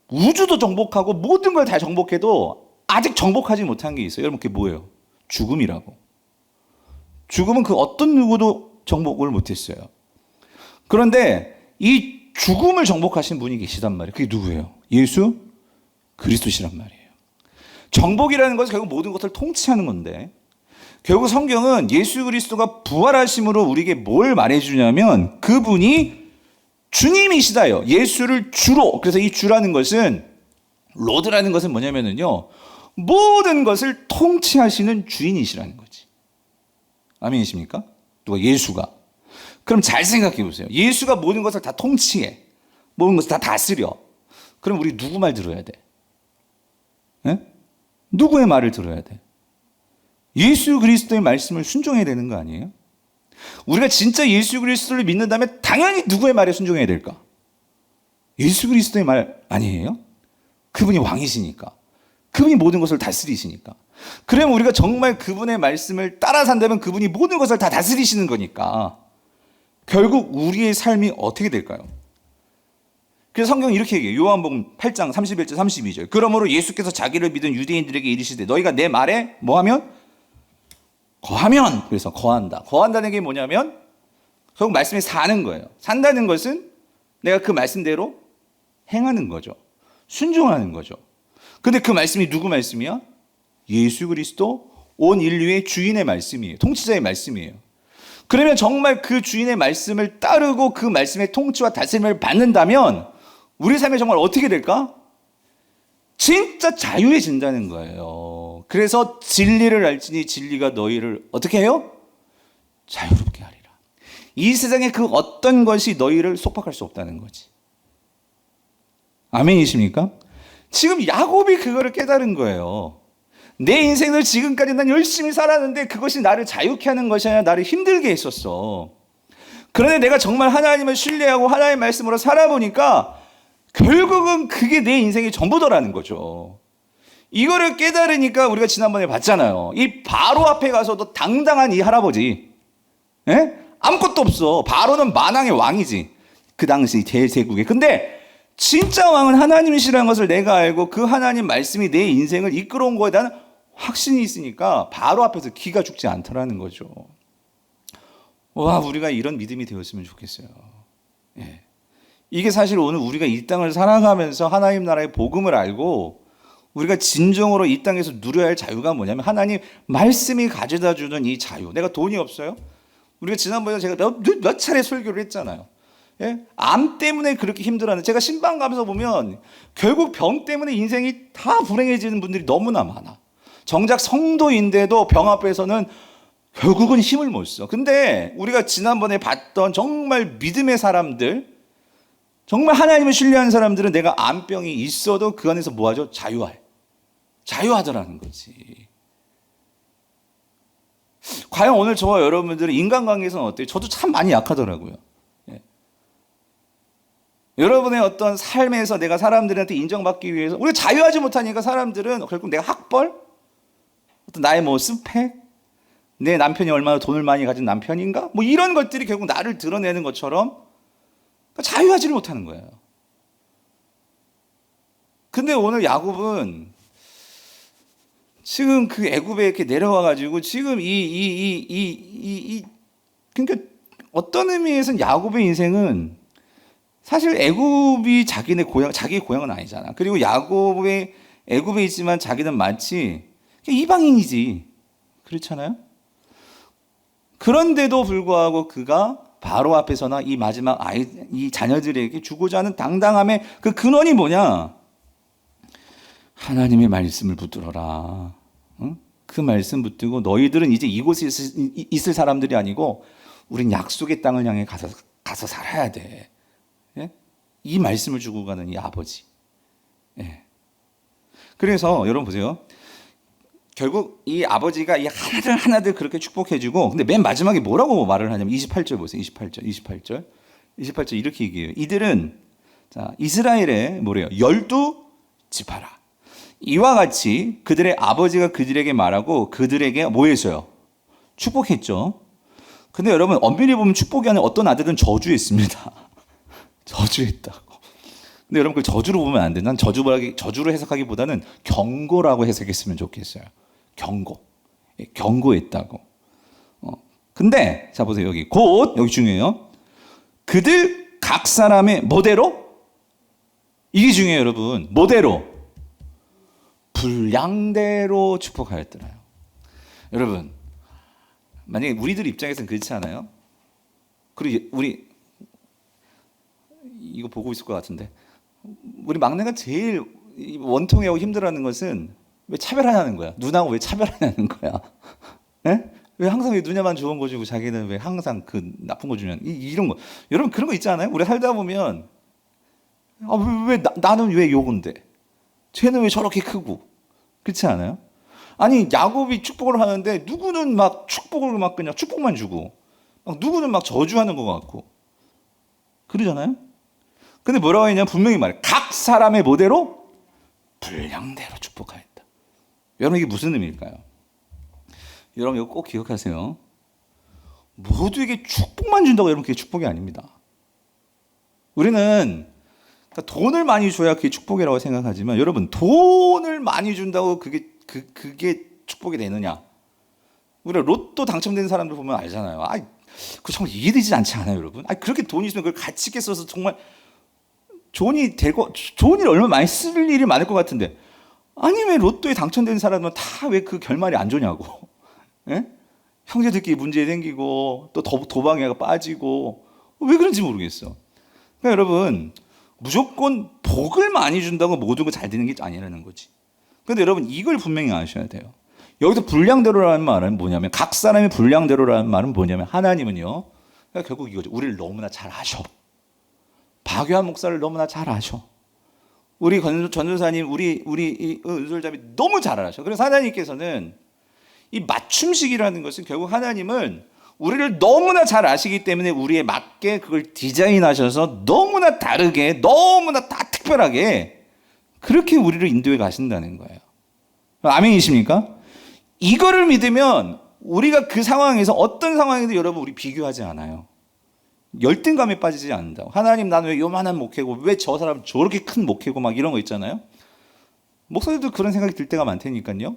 우주도 정복하고 모든 걸 다 정복해도 아직 정복하지 못한 게 있어요. 여러분 그게 뭐예요? 죽음이라고. 죽음은 그 어떤 누구도 정복을 못했어요. 그런데 이 죽음을 정복하신 분이 계시단 말이에요. 그게 누구예요? 예수 그리스도시란 말이에요. 정복이라는 것은 결국 모든 것을 통치하는 건데, 결국 성경은 예수 그리스도가 부활하심으로 우리에게 뭘 말해주냐면 그분이 주님이시다요. 예수를 주로. 그래서 이 주라는 것은, 로드라는 것은 뭐냐면요, 모든 것을 통치하시는 주인이시라는 거지. 아멘이십니까? 누가? 예수가. 그럼 잘 생각해 보세요. 예수가 모든 것을 다 통치해. 모든 것을 다 다스려. 그럼 우리 누구 말 들어야 돼? 네? 누구의 말을 들어야 돼? 예수 그리스도의 말씀을 순종해야 되는 거 아니에요? 우리가 진짜 예수 그리스도를 믿는다면 당연히 누구의 말에 순종해야 될까? 예수 그리스도의 말 아니에요? 그분이 왕이시니까. 그분이 모든 것을 다스리시니까. 그러면 우리가 정말 그분의 말씀을 따라 산다면 그분이 모든 것을 다 다스리시는 거니까 결국 우리의 삶이 어떻게 될까요? 그래서 성경은 이렇게 얘기해요. 요한복음 8장 31절 32절. 그러므로 예수께서 자기를 믿은 유대인들에게 이르시되 너희가 내 말에 뭐하면? 거하면. 그래서 거한다. 거한다는 게 뭐냐면 결국 말씀에 사는 거예요. 산다는 것은 내가 그 말씀대로 행하는 거죠. 순종하는 거죠. 근데 그 말씀이 누구 말씀이야? 예수 그리스도 온 인류의 주인의 말씀이에요. 통치자의 말씀이에요. 그러면 정말 그 주인의 말씀을 따르고 그 말씀의 통치와 다스림을 받는다면 우리 삶에 정말 어떻게 될까? 진짜 자유해진다는 거예요. 그래서 진리를 알지니 진리가 너희를 어떻게 해요? 자유롭게 하리라. 이 세상에 그 어떤 것이 너희를 속박할 수 없다는 거지. 아멘이십니까? 지금 야곱이 그거를 깨달은 거예요. 내 인생을 지금까지 난 열심히 살았는데 그것이 나를 자유케 하는 것이 아니라 나를 힘들게 했었어. 그런데 내가 정말 하나님을 신뢰하고 하나님의 말씀으로 살아보니까 결국은 그게 내 인생의 전부더라는 거죠. 이거를 깨달으니까 우리가 지난번에 봤잖아요. 이 바로 앞에 가서도 당당한 이 할아버지, 예? 아무것도 없어. 바로는 만왕의 왕이지. 그 당시 대제국에. 근데 진짜 왕은 하나님이시라는 것을 내가 알고 그 하나님 말씀이 내 인생을 이끌어온 거에 대한 확신이 있으니까 바로 앞에서 기가 죽지 않더라는 거죠. 와, 우리가 이런 믿음이 되었으면 좋겠어요. 예. 이게 사실 오늘 우리가 이 땅을 살아가면서 하나님 나라의 복음을 알고 우리가 진정으로 이 땅에서 누려야 할 자유가 뭐냐면 하나님 말씀이 가져다 주는 이 자유. 내가 돈이 없어요? 우리가 지난번에 제가 몇 차례 설교를 했잖아요. 예? 암 때문에 그렇게 힘들어하는, 제가 신방 가면서 보면 결국 병 때문에 인생이 다 불행해지는 분들이 너무나 많아. 정작 성도인데도 병 앞에서는 결국은 힘을 못 써. 근데 우리가 지난번에 봤던 정말 믿음의 사람들, 정말 하나님을 신뢰하는 사람들은 내가 암병이 있어도 그 안에서 뭐하죠? 자유하더라는 거지. 과연 오늘 저와 여러분들은 인간관계에서는 어때요? 저도 참 많이 약하더라고요. 예. 여러분의 어떤 삶에서 내가 사람들한테 인정받기 위해서 우리가 자유하지 못하니까 사람들은 결국 내가 학벌, 어떤 나의 뭐 스펙, 내 남편이 얼마나 돈을 많이 가진 남편인가, 뭐 이런 것들이 결국 나를 드러내는 것처럼 자유하지를 못하는 거예요. 근데 오늘 야곱은 지금 그 애굽에 이렇게 내려와가지고 지금 그러니까 어떤 의미에서는 야곱의 인생은 사실 애굽이 자기네 고향, 자기의 고향은 아니잖아. 그리고 야곱의 애굽에 있지만 자기는 마치 이방인이지. 그렇잖아요? 그런데도 불구하고 그가 바로 앞에서나 이 마지막 이 자녀들에게 주고자 하는 당당함의 그 근원이 뭐냐? 하나님의 말씀을 붙들어라. 응? 그 말씀 붙들고 너희들은 이제 이곳에 있을 사람들이 아니고 우린 약속의 땅을 향해 가서 살아야 돼. 예? 이 말씀을 주고 가는 이 아버지. 예. 그래서 여러분 보세요. 결국 이 아버지가 이 하나들 그렇게 축복해주고, 근데 맨 마지막에 뭐라고 말을 하냐면 28절 보세요. 28절 이렇게 얘기해요. 이들은 자 이스라엘의 뭐래요? 12지파라. 이와 같이 그들의 아버지가 그들에게 말하고 그들에게 뭐 했어요? 축복했죠. 근데 여러분 엄밀히 보면 축복이 아니라 어떤 아들은 저주했습니다. 저주했다고. 근데 여러분 그 저주로 보면 안 돼. 난 저주로 해석하기보다는 경고라고 해석했으면 좋겠어요. 경고. 경고했다고. 근데 자 보세요. 여기 중요해요. 그들 각 사람의 뭐대로? 이게 중요해요, 여러분. 뭐대로? 분량대로 축복하였더라요. 여러분, 만약에 우리들 입장에서는 그렇지 않아요? 그리고 우리 이거 보고 있을 것 같은데 우리 막내가 제일 원통하고 힘들어하는 것은 왜 차별하냐는 거야. 누나하고 왜 차별하냐는 거야. 네? 왜 항상 왜 누냐만 좋은 거 주고 자기는 왜 항상 그 나쁜 거 주냐. 이런 거. 여러분 그런 거 있지 않아요? 우리 살다 보면 나는 왜 요건데? 쟤는 왜 저렇게 크고? 그렇지 않아요? 아니 야곱이 축복을 하는데 누구는 막 축복을 막 그냥 축복만 주고 막 누구는 막 저주하는 것 같고 그러잖아요. 근데 뭐라고 했냐면 분명히 말해. 각 사람의 뭐대로 분량대로 축복하였다. 여러분 이게 무슨 의미일까요? 여러분 이거 꼭 기억하세요. 모두에게 축복만 준다고 여러분 그게 축복이 아닙니다. 우리는 돈을 많이 줘야 그게 축복이라고 생각하지만 여러분 돈을 많이 준다고 그게 축복이 되느냐? 우리가 로또 당첨된 사람들 보면 알잖아요. 그 정말 이해되지 않지 않아요, 여러분? 그렇게 돈이 있으면 그걸 가치 있게 써서 정말 좋은 일 얼마나 많이 쓸 일이 많을 것 같은데 아니 왜 로또에 당첨된 사람은 다 왜 그 결말이 안 좋냐고. 예? 형제들끼리 문제 생기고 또 도박에가 빠지고 왜 그런지 모르겠어. 그러니까 여러분 무조건 복을 많이 준다고 모든 거 잘 되는 게 아니라는 거지. 근데 여러분 이걸 분명히 아셔야 돼요. 여기서 분량대로라는 말은 뭐냐면 각 사람의 분량대로라는 말은 뭐냐면 하나님은요. 그러니까 결국 이거죠. 우리를 너무나 잘 아셔. 박유한 목사를 너무나 잘 아셔. 우리 전도사님, 우리 은솔자매 너무 잘 아셔. 그래서 하나님께서는 이 맞춤식이라는 것은 결국 하나님은 우리를 너무나 잘 아시기 때문에 우리에 맞게 그걸 디자인하셔서 너무나 다르게, 너무나 다 특별하게 그렇게 우리를 인도해 가신다는 거예요. 아멘이십니까? 이거를 믿으면 우리가 그 상황에서 어떤 상황에도 여러분 우리 비교하지 않아요. 열등감에 빠지지 않는다고. 하나님 나는 왜 요만한 목회고 왜 저 사람 저렇게 큰 목회고 막 이런 거 있잖아요. 목사들도 그런 생각이 들 때가 많다니까요.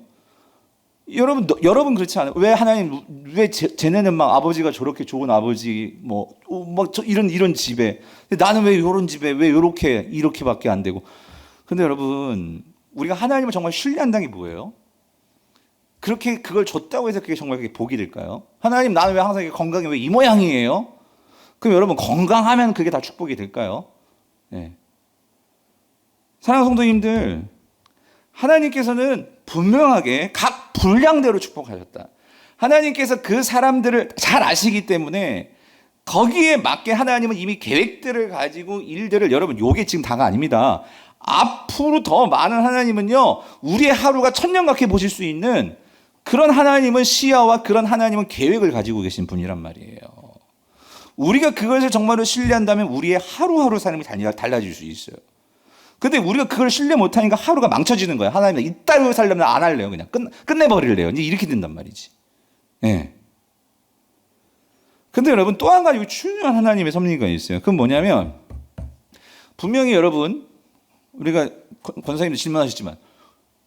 여러분 그렇지 않아요? 왜 하나님 왜 쟤네는 막 아버지가 저렇게 좋은 아버지 이런 집에 나는 왜 이런 집에 왜 이렇게밖에 안 되고. 근데 여러분 우리가 하나님을 정말 신뢰한다는 게 뭐예요? 그렇게 그걸 줬다고 해서 그게 정말 그게 복이 될까요? 하나님 나는 왜 항상 건강이 왜 이 모양이에요? 그럼 여러분 건강하면 그게 다 축복이 될까요? 네. 사랑하는 성도님들, 하나님께서는 분명하게 각 분량대로 축복하셨다. 하나님께서 그 사람들을 잘 아시기 때문에 거기에 맞게 하나님은 이미 계획들을 가지고 일들을 여러분 요게 지금 다가 아닙니다. 앞으로 더 많은 하나님은요 우리의 하루가 천년같게 보실 수 있는 그런 하나님은 시야와 그런 하나님은 계획을 가지고 계신 분이란 말이에요. 우리가 그것을 정말로 신뢰한다면 우리의 하루하루 삶이 달라질 수 있어요. 근데 우리가 그걸 신뢰 못하니까 하루가 망쳐지는 거예요. 하나님 이따위로 살려면 안 할래요. 그냥 끝내버릴래요. 이제 이렇게 된단 말이지. 예. 근데 여러분 또 한 가지 중요한 하나님의 섭리가 있어요. 그건 뭐냐면 분명히 여러분 우리가 권사님도 질문하셨지만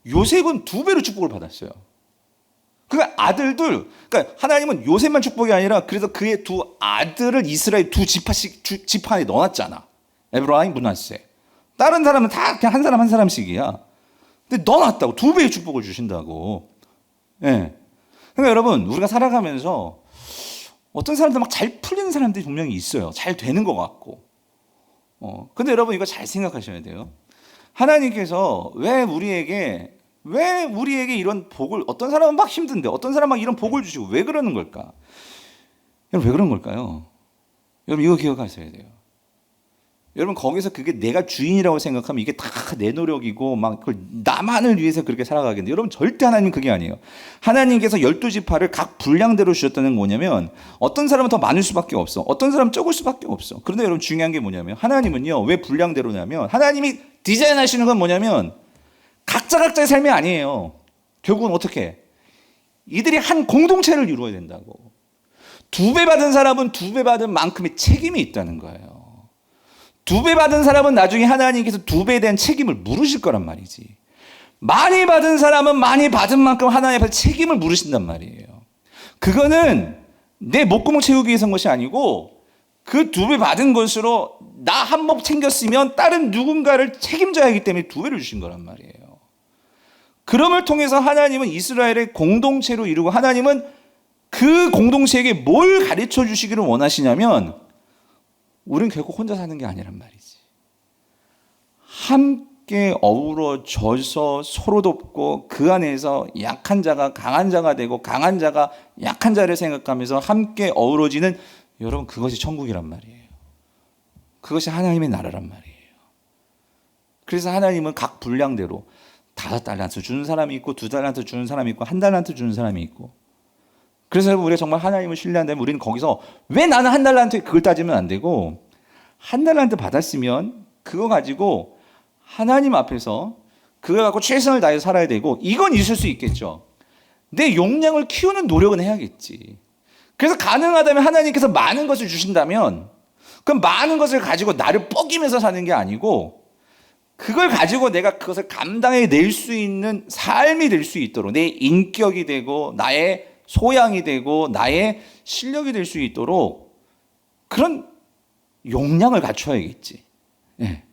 요셉은 2배로 축복을 받았어요. 그러니까 아들들, 그러니까 하나님은 요셉만 축복이 아니라 그래서 그의 2 아들을 이스라엘 2 지파 안에 넣어놨잖아. 에브라임, 므낫세. 다른 사람은 다 그냥 한 사람 한 사람씩이야. 근데 넣어놨다고 2배의 축복을 주신다고. 예. 그러니까 여러분 우리가 살아가면서 어떤 사람들 막 잘 풀리는 사람들이 분명히 있어요. 잘 되는 것 같고. 근데 여러분 이거 잘 생각하셔야 돼요. 하나님께서 왜 우리에게 이런 복을, 어떤 사람은 막 힘든데 어떤 사람은 막 이런 복을 주시고 왜 그러는 걸까? 여러분 왜 그런 걸까요? 여러분 이거 기억하셔야 돼요. 여러분 거기서 그게 내가 주인이라고 생각하면 이게 다 내 노력이고 막 그걸 나만을 위해서 그렇게 살아가겠는데 여러분 절대 하나님 그게 아니에요. 하나님께서 12지파를 각 분량대로 주셨다는 게 뭐냐면 어떤 사람은 더 많을 수밖에 없어. 어떤 사람은 적을 수밖에 없어. 그런데 여러분 중요한 게 뭐냐면 하나님은요 왜 분량대로냐면 하나님이 디자인하시는 건 뭐냐면 각자의 삶이 아니에요. 결국은 어떻게? 이들이 한 공동체를 이루어야 된다고. 2배 받은 사람은 2배 받은 만큼의 책임이 있다는 거예요. 2배 받은 사람은 나중에 하나님께서 2배에 대한 책임을 물으실 거란 말이지. 많이 받은 사람은 많이 받은 만큼 하나님 앞에 책임을 물으신단 말이에요. 그거는 내 목구멍 채우기 위해서 한 것이 아니고 그 2배 받은 것으로 나 한 몫 챙겼으면 다른 누군가를 책임져야 하기 때문에 2배를 주신 거란 말이에요. 그럼을 통해서 하나님은 이스라엘의 공동체로 이루고 하나님은 그 공동체에게 뭘 가르쳐 주시기를 원하시냐면 우리는 결국 혼자 사는 게 아니란 말이지. 함께 어우러져서 서로 돕고 그 안에서 약한 자가 강한 자가 되고 강한 자가 약한 자를 생각하면서 함께 어우러지는 여러분 그것이 천국이란 말이에요. 그것이 하나님의 나라란 말이에요. 그래서 하나님은 각 분량대로 5달란트 주는 사람이 있고 2달란트 주는 사람이 있고 1달란트 주는 사람이 있고 그래서 여러분, 우리가 정말 하나님을 신뢰한다면 우리는 거기서 왜 나는 한 달란트 그걸 따지면 안 되고, 한 달란트 받았으면 그거 가지고 하나님 앞에서 그걸 갖고 최선을 다해서 살아야 되고, 이건 있을 수 있겠죠. 내 용량을 키우는 노력은 해야겠지. 그래서 가능하다면 하나님께서 많은 것을 주신다면 그럼 많은 것을 가지고 나를 뻐기면서 사는 게 아니고, 그걸 가지고 내가 그것을 감당해 낼 수 있는 삶이 될 수 있도록, 내 인격이 되고 나의 소양이 되고 나의 실력이 될 수 있도록 그런 용량을 갖춰야겠지. 예.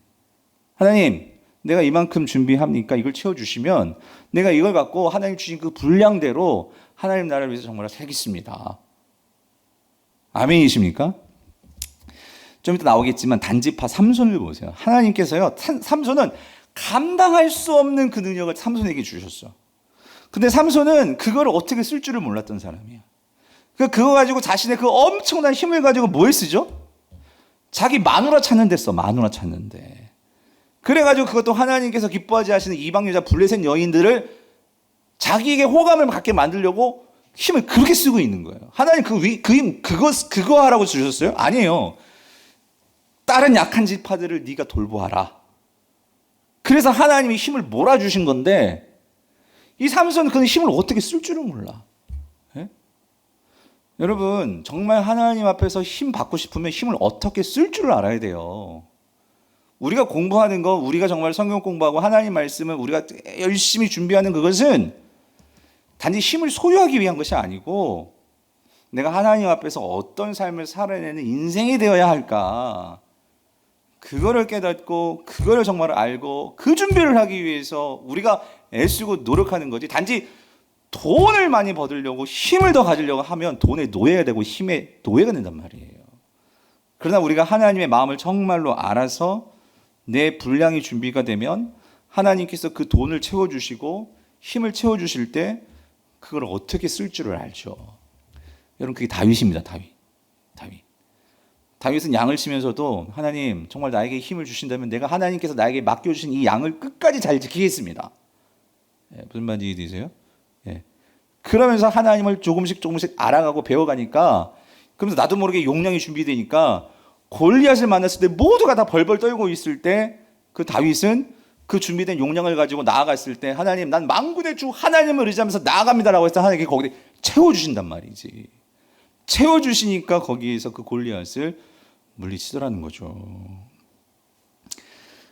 하나님, 내가 이만큼 준비합니까? 이걸 채워주시면 내가 이걸 갖고 하나님 주신 그 분량대로 하나님 나라를 위해서 정말 살겠습니다. 아멘이십니까? 좀 이따 나오겠지만 단지파 삼손을 보세요. 하나님께서요, 삼손은 감당할 수 없는 그 능력을 삼손에게 주셨어. 근데 삼손은 그걸 어떻게 쓸 줄을 몰랐던 사람이야. 그거 가지고 자신의 그 엄청난 힘을 가지고 뭘 쓰죠? 자기 마누라 찾는 데 써. 마누라 찾는데. 그래가지고 그것도 하나님께서 기뻐하지 하시는 이방 여자 블레셋 여인들을 자기에게 호감을 갖게 만들려고 힘을 그렇게 쓰고 있는 거예요. 하나님 그거 하라고 주셨어요? 아니에요. 다른 약한 지파들을 네가 돌보아라. 그래서 하나님이 힘을 몰아주신 건데, 이 삼손은 그 힘을 어떻게 쓸 줄을 몰라. 예? 여러분, 정말 하나님 앞에서 힘 받고 싶으면 힘을 어떻게 쓸 줄을 알아야 돼요. 우리가 공부하는 거, 우리가 정말 성경 공부하고 하나님 말씀을 우리가 열심히 준비하는 그것은 단지 힘을 소유하기 위한 것이 아니고, 내가 하나님 앞에서 어떤 삶을 살아내는 인생이 되어야 할까, 그거를 깨닫고 그거를 정말 알고 그 준비를 하기 위해서 우리가 애쓰고 노력하는 거지. 단지 돈을 많이 벌으려고 힘을 더 가지려고 하면 돈의 노예가 되고 힘의 노예가 된단 말이에요. 그러나 우리가 하나님의 마음을 정말로 알아서 내 분량이 준비가 되면 하나님께서 그 돈을 채워주시고 힘을 채워주실 때 그걸 어떻게 쓸 줄을 알죠. 여러분, 그게 다윗입니다. 다윗은 양을 치면서도 하나님 정말 나에게 힘을 주신다면 내가 하나님께서 나에게 맡겨주신 이 양을 끝까지 잘 지키겠습니다. 예, 무슨 말인지 이해되세요? 예. 그러면서 하나님을 조금씩 알아가고 배워가니까, 그러면서 나도 모르게 용량이 준비되니까 골리앗을 만났을 때 모두가 다 벌벌 떨고 있을 때 그 다윗은 그 준비된 용량을 가지고 나아갔을 때, 하나님, 난 만군의 주 하나님을 의지하면서 나아갑니다라고 해서 하나님께 거기에 채워주신단 말이지. 채워주시니까 거기에서 그 골리앗을 물리치더라는 거죠.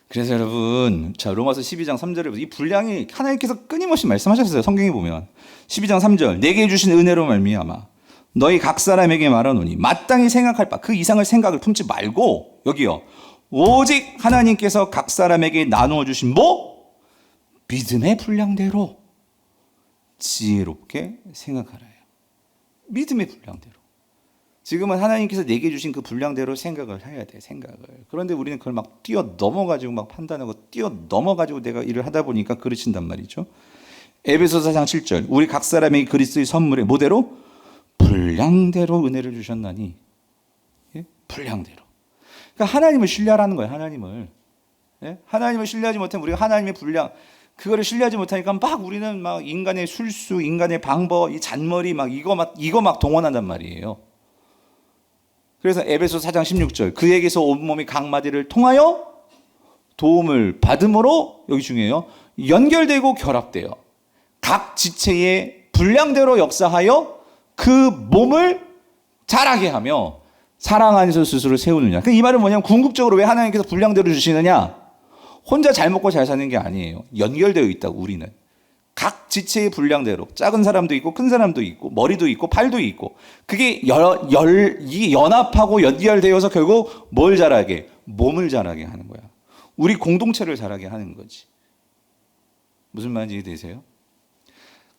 그래서 여러분, 자, 로마서 12장 3절에 보세요. 이 분량이 하나님께서 끊임없이 말씀하셨어요. 성경에 보면 12장 3절, 내게 주신 은혜로 말미암아 너희 각 사람에게 말하노니 마땅히 생각할 바 그 이상을 생각을 품지 말고, 여기요, 오직 하나님께서 각 사람에게 나누어 주신 믿음의 분량대로 지혜롭게 생각하라요. 믿음의 분량대로. 지금은 하나님께서 내게 주신 그 분량대로 생각을 해야 돼, 생각을. 그런데 우리는 그걸 막 뛰어넘어가지고 막 판단하고 뛰어넘어가지고 내가 일을 하다 보니까 그르친단 말이죠. 에베소서 4장 7절, 우리 각 사람에게 그리스도의 선물에 뭐대로? 분량대로 은혜를 주셨나니. 예? 분량대로. 그러니까 하나님을 신뢰하라는 거예요, 하나님을. 예? 하나님을 신뢰하지 못하면 우리가 하나님의 분량, 그거를 신뢰하지 못하니까 막 우리는 막 인간의 술수, 인간의 방법, 이 잔머리 이거 막 동원한단 말이에요. 그래서 에베소 4장 16절, 그에게서 온몸이 각 마디를 통하여 도움을 받음으로, 여기 중요해요, 연결되고 결합되어 각 지체의 분량대로 역사하여 그 몸을 자라게 하며 사랑 안에서 스스로 세우느냐. 이 말은 뭐냐면, 궁극적으로 왜 하나님께서 분량대로 주시느냐, 혼자 잘 먹고 잘 사는 게 아니에요. 연결되어 있다고. 우리는 각 지체의 분량대로, 작은 사람도 있고 큰 사람도 있고 머리도 있고 팔도 있고, 그게 이 연합하고 연결되어서 결국 뭘 자라게? 몸을 자라게 하는 거야. 우리 공동체를 자라게 하는 거지. 무슨 말인지 이해되세요?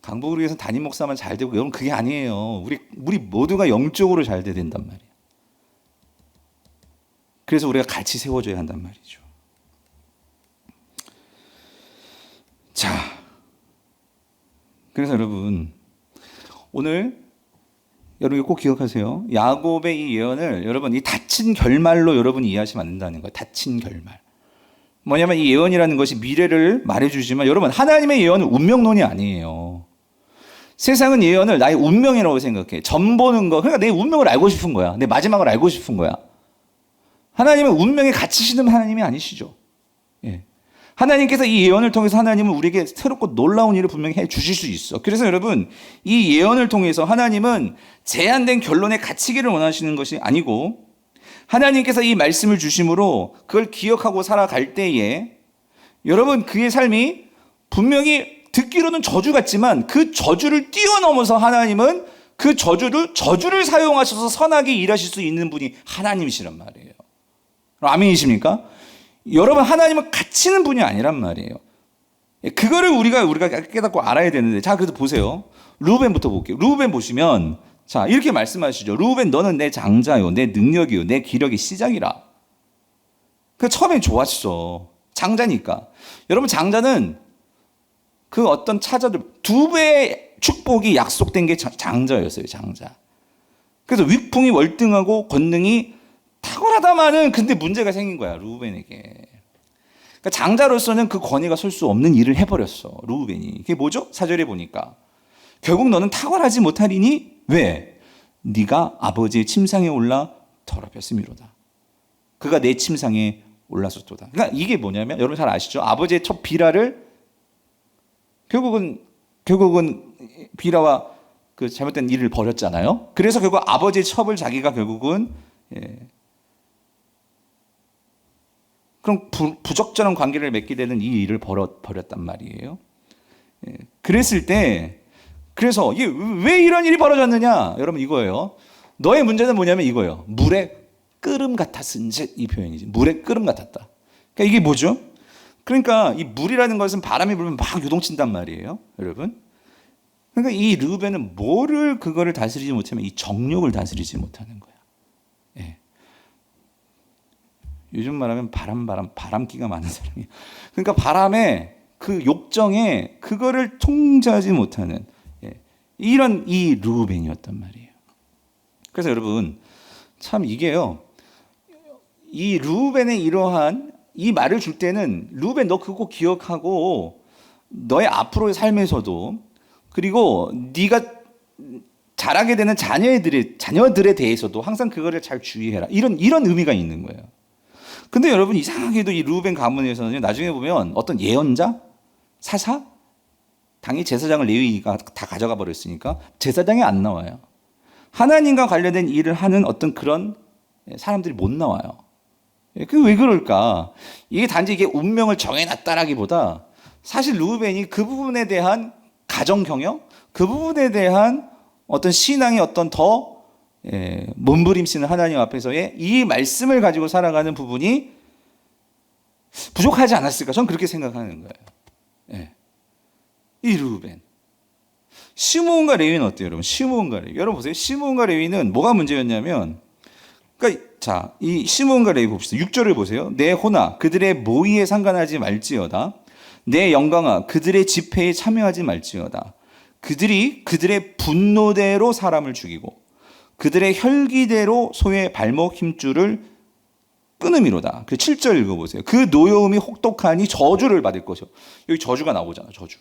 강복을 위해서 담임 목사만 잘 되고, 여러분, 그게 아니에요. 우리 모두가 영적으로 잘 돼야 된단 말이에요. 그래서 우리가 같이 세워줘야 한단 말이죠. 자, 그래서 여러분, 오늘 여러분 꼭 기억하세요. 야곱의 이 예언을 여러분, 이 닫힌 결말로 여러분이 이해하시면 안 된다는 거예요. 닫힌 결말. 뭐냐면 이 예언이라는 것이 미래를 말해주지만, 여러분, 하나님의 예언은 운명론이 아니에요. 세상은 예언을 나의 운명이라고 생각해. 점 보는 거. 그러니까 내 운명을 알고 싶은 거야. 내 마지막을 알고 싶은 거야. 하나님은 운명에 갇히시는 하나님이 아니시죠. 예. 하나님께서 이 예언을 통해서 하나님은 우리에게 새롭고 놀라운 일을 분명히 해 주실 수 있어. 그래서 여러분, 이 예언을 통해서 하나님은 제한된 결론에 갇히기를 원하시는 것이 아니고, 하나님께서 이 말씀을 주심으로 그걸 기억하고 살아갈 때에 여러분, 그의 삶이 분명히 듣기로는 저주 같지만 그 저주를 뛰어넘어서 하나님은 그 저주를 사용하셔서 선하게 일하실 수 있는 분이 하나님이시란 말이에요. 아멘이십니까? 여러분, 하나님은 갇히는 분이 아니란 말이에요. 그거를 우리가 깨닫고 알아야 되는데, 자, 그래서 보세요. 르우벤부터 볼게요. 르우벤 보시면, 자, 이렇게 말씀하시죠. 르우벤, 너는 내 장자요, 내 능력이요, 내 기력의 시작이라. 그 처음엔 좋았어. 장자니까. 여러분, 장자는 그 어떤 차자들, 2배의 축복이 약속된 게 장자였어요, 장자. 그래서 위풍이 월등하고 권능이 탁월하다마는 근데 문제가 생긴 거야, 르우벤에게. 그러니까 장자로서는 그 권위가 설 수 없는 일을 해버렸어, 르우벤이. 그게 뭐죠? 4절에 보니까 결국 너는 탁월하지 못하리니 왜? 네가 아버지의 침상에 올라 더럽혔음이로다. 그가 내 침상에 올랐었도다. 그러니까 이게 뭐냐면, 여러분 잘 아시죠? 아버지의 첫 비라를 결국은 비라와 그 잘못된 일을 벌였잖아요. 그래서 결국 아버지의 첩을 자기가 결국은 그럼 부적절한 관계를 맺게 되는 이 일을 벌였단 말이에요. 그랬을 때, 그래서 이게 왜 이런 일이 벌어졌느냐? 여러분, 이거예요. 너의 문제는 뭐냐면 이거예요. 물에 끓음 같았은즉, 이 표현이지. 물에 끓음 같았다. 그러니까 이게 뭐죠? 그러니까 이 물이라는 것은 바람이 불면 막 요동친단 말이에요, 여러분. 그러니까 이 르우벤은 그거를 다스리지 못하면 이 정욕을 다스리지 못하는 거야. 예. 요즘 말하면 바람기가 많은 사람이에요. 그러니까 바람에 그 욕정에 그거를 통제하지 못하는 이런 이 르우벤이었단 말이에요. 그래서 여러분, 참 이게요, 이 르우벤의 이러한 이 말을 줄 때는 르우벤, 너 그거 기억하고 너의 앞으로의 삶에서도, 그리고 네가 자라게 되는 자녀들에 대해서도 항상 그거를 잘 주의해라, 이런 의미가 있는 거예요. 근데 여러분, 이상하게도 이 르우벤 가문에서는 나중에 보면 어떤 예언자, 사사, 당연히 제사장을 레위가 다 가져가 버렸으니까 제사장이 안 나와요. 하나님과 관련된 일을 하는 어떤 그런 사람들이 못 나와요. 그게 왜 그럴까? 이게 단지 이게 운명을 정해놨다라기보다 사실 르우벤이 그 부분에 대한 가정 경영, 그 부분에 대한 어떤 신앙의 어떤 더 몸부림치는 하나님 앞에서의 이 말씀을 가지고 살아가는 부분이 부족하지 않았을까? 저는 그렇게 생각하는 거예요. 이 르우벤. 시므온과 레위는 어때요, 여러분? 시므온과 레위. 여러분 보세요. 시므온과 레위는 뭐가 문제였냐면, 그러니까 자, 이 시므온과 레위 봅시다. 6절을 보세요. 내 호나 그들의 모의에 상관하지 말지어다. 내 영광아 그들의 집회에 참여하지 말지어다. 그들이 그들의 분노대로 사람을 죽이고 그들의 혈기대로 소의 발목 힘줄을 끊음이로다. 그 7절 읽어보세요. 그 노여움이 혹독하니 저주를 받을 것이요. 여기 저주가 나오잖아, 저주.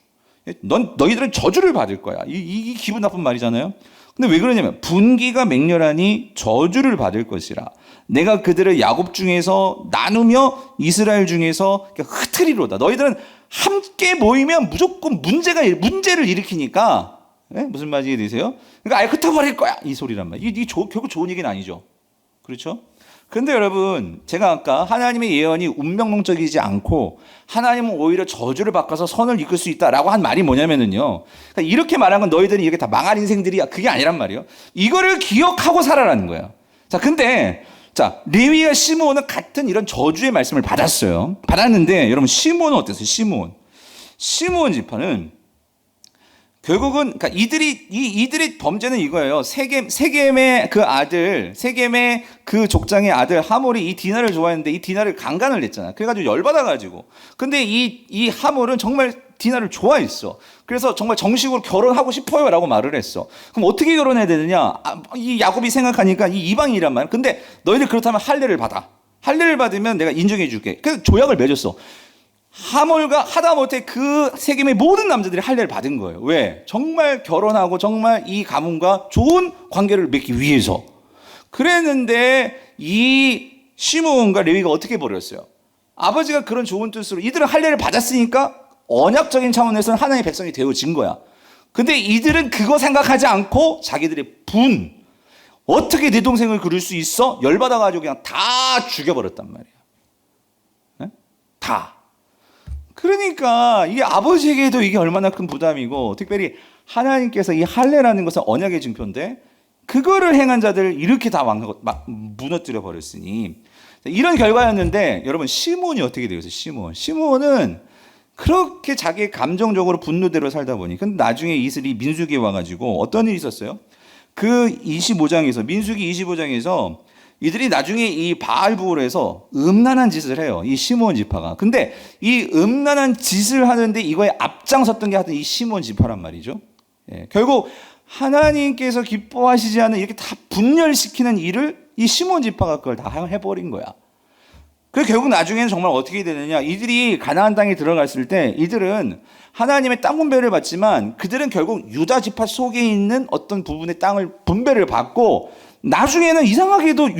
너희들은 저주를 받을 거야. 이 기분 나쁜 말이잖아요. 근데 왜 그러냐면 분기가 맹렬하니 저주를 받을 것이라. 내가 그들을 야곱 중에서 나누며 이스라엘 중에서 흩트리로다. 너희들은 함께 모이면 무조건 문제를 일으키니까, 무슨 말인지 이해되세요? 그러니까 아예 흩어버릴 거야, 이 소리란 말이에요. 결국 좋은 얘기는 아니죠. 그렇죠? 그런데 여러분, 제가 아까 하나님의 예언이 운명론적이지 않고 하나님은 오히려 저주를 바꿔서 선을 이끌 수 있다라고 한 말이 뭐냐면은요, 그러니까 이렇게 말한 건 너희들이 이렇게 다 망할 인생들이야, 그게 아니란 말이에요. 이거를 기억하고 살아라는 거예요. 자, 근데 자, 레위와 시므온은 같은 이런 저주의 말씀을 받았는데 여러분, 시므온은 어땠어요? 시므온 지파는 결국은, 그러니까 이들의 범죄는 이거예요. 세겜의 그 족장의 아들 하몰이 이 디나를 좋아했는데 이 디나를 강간을 했잖아. 그래가지고 열받아가지고. 근데 이 하몰은 정말 디나를 좋아했어. 그래서 정말 정식으로 결혼하고 싶어요 라고 말을 했어. 그럼 어떻게 결혼해야 되느냐? 이 야곱이 생각하니까 이 이방인이란 말이야. 근데 너희들 그렇다면 할례를 받아. 할례를 받으면 내가 인정해 줄게. 그래서 조약을 맺었어. 하다못해 그 세겜의 모든 남자들이 할례를 받은 거예요. 왜? 정말 결혼하고 정말 이 가문과 좋은 관계를 맺기 위해서. 그랬는데 이 시므온과 레위가 어떻게 벌였어요? 아버지가 그런 좋은 뜻으로 이들은 할례를 받았으니까 언약적인 차원에서는 하나님의 백성이 되어진 거야. 근데 이들은 그거 생각하지 않고 자기들의 어떻게 내 동생을 그럴 수 있어? 열받아가지고 그냥 다 죽여버렸단 말이야. 네? 다. 그러니까 이게 아버지에게도 이게 얼마나 큰 부담이고, 특별히 하나님께서 이 할례라는 것은 언약의 증표인데 그거를 행한 자들을 이렇게 다 무너뜨려 버렸으니 이런 결과였는데, 여러분 시므온이 어떻게 되었어요? 시므온은 그렇게 자기 감정적으로 분노대로 살다 보니, 근데 나중에 이슬이 민수기에 와가지고 어떤 일이 있었어요? 그 25장에서 민수기 25장에서 이들이 나중에 이 바알부올에서 음란한 짓을 해요. 이 시므온 지파가. 근데 이 음란한 짓을 하는데 이거에 앞장섰던 게 하여튼 이 시므온 지파란 말이죠. 예, 결국 하나님께서 기뻐하시지 않는 이렇게 다 분열시키는 일을 이 시므온 지파가 그걸 다 해버린 거야. 그 결국 나중에는 정말 어떻게 되느냐, 이들이 가나안 땅에 들어갔을 때 이들은 하나님의 땅 분배를 받지만 그들은 결국 유다 지파 속에 있는 어떤 부분의 땅을 분배를 받고, 나중에는 이상하게도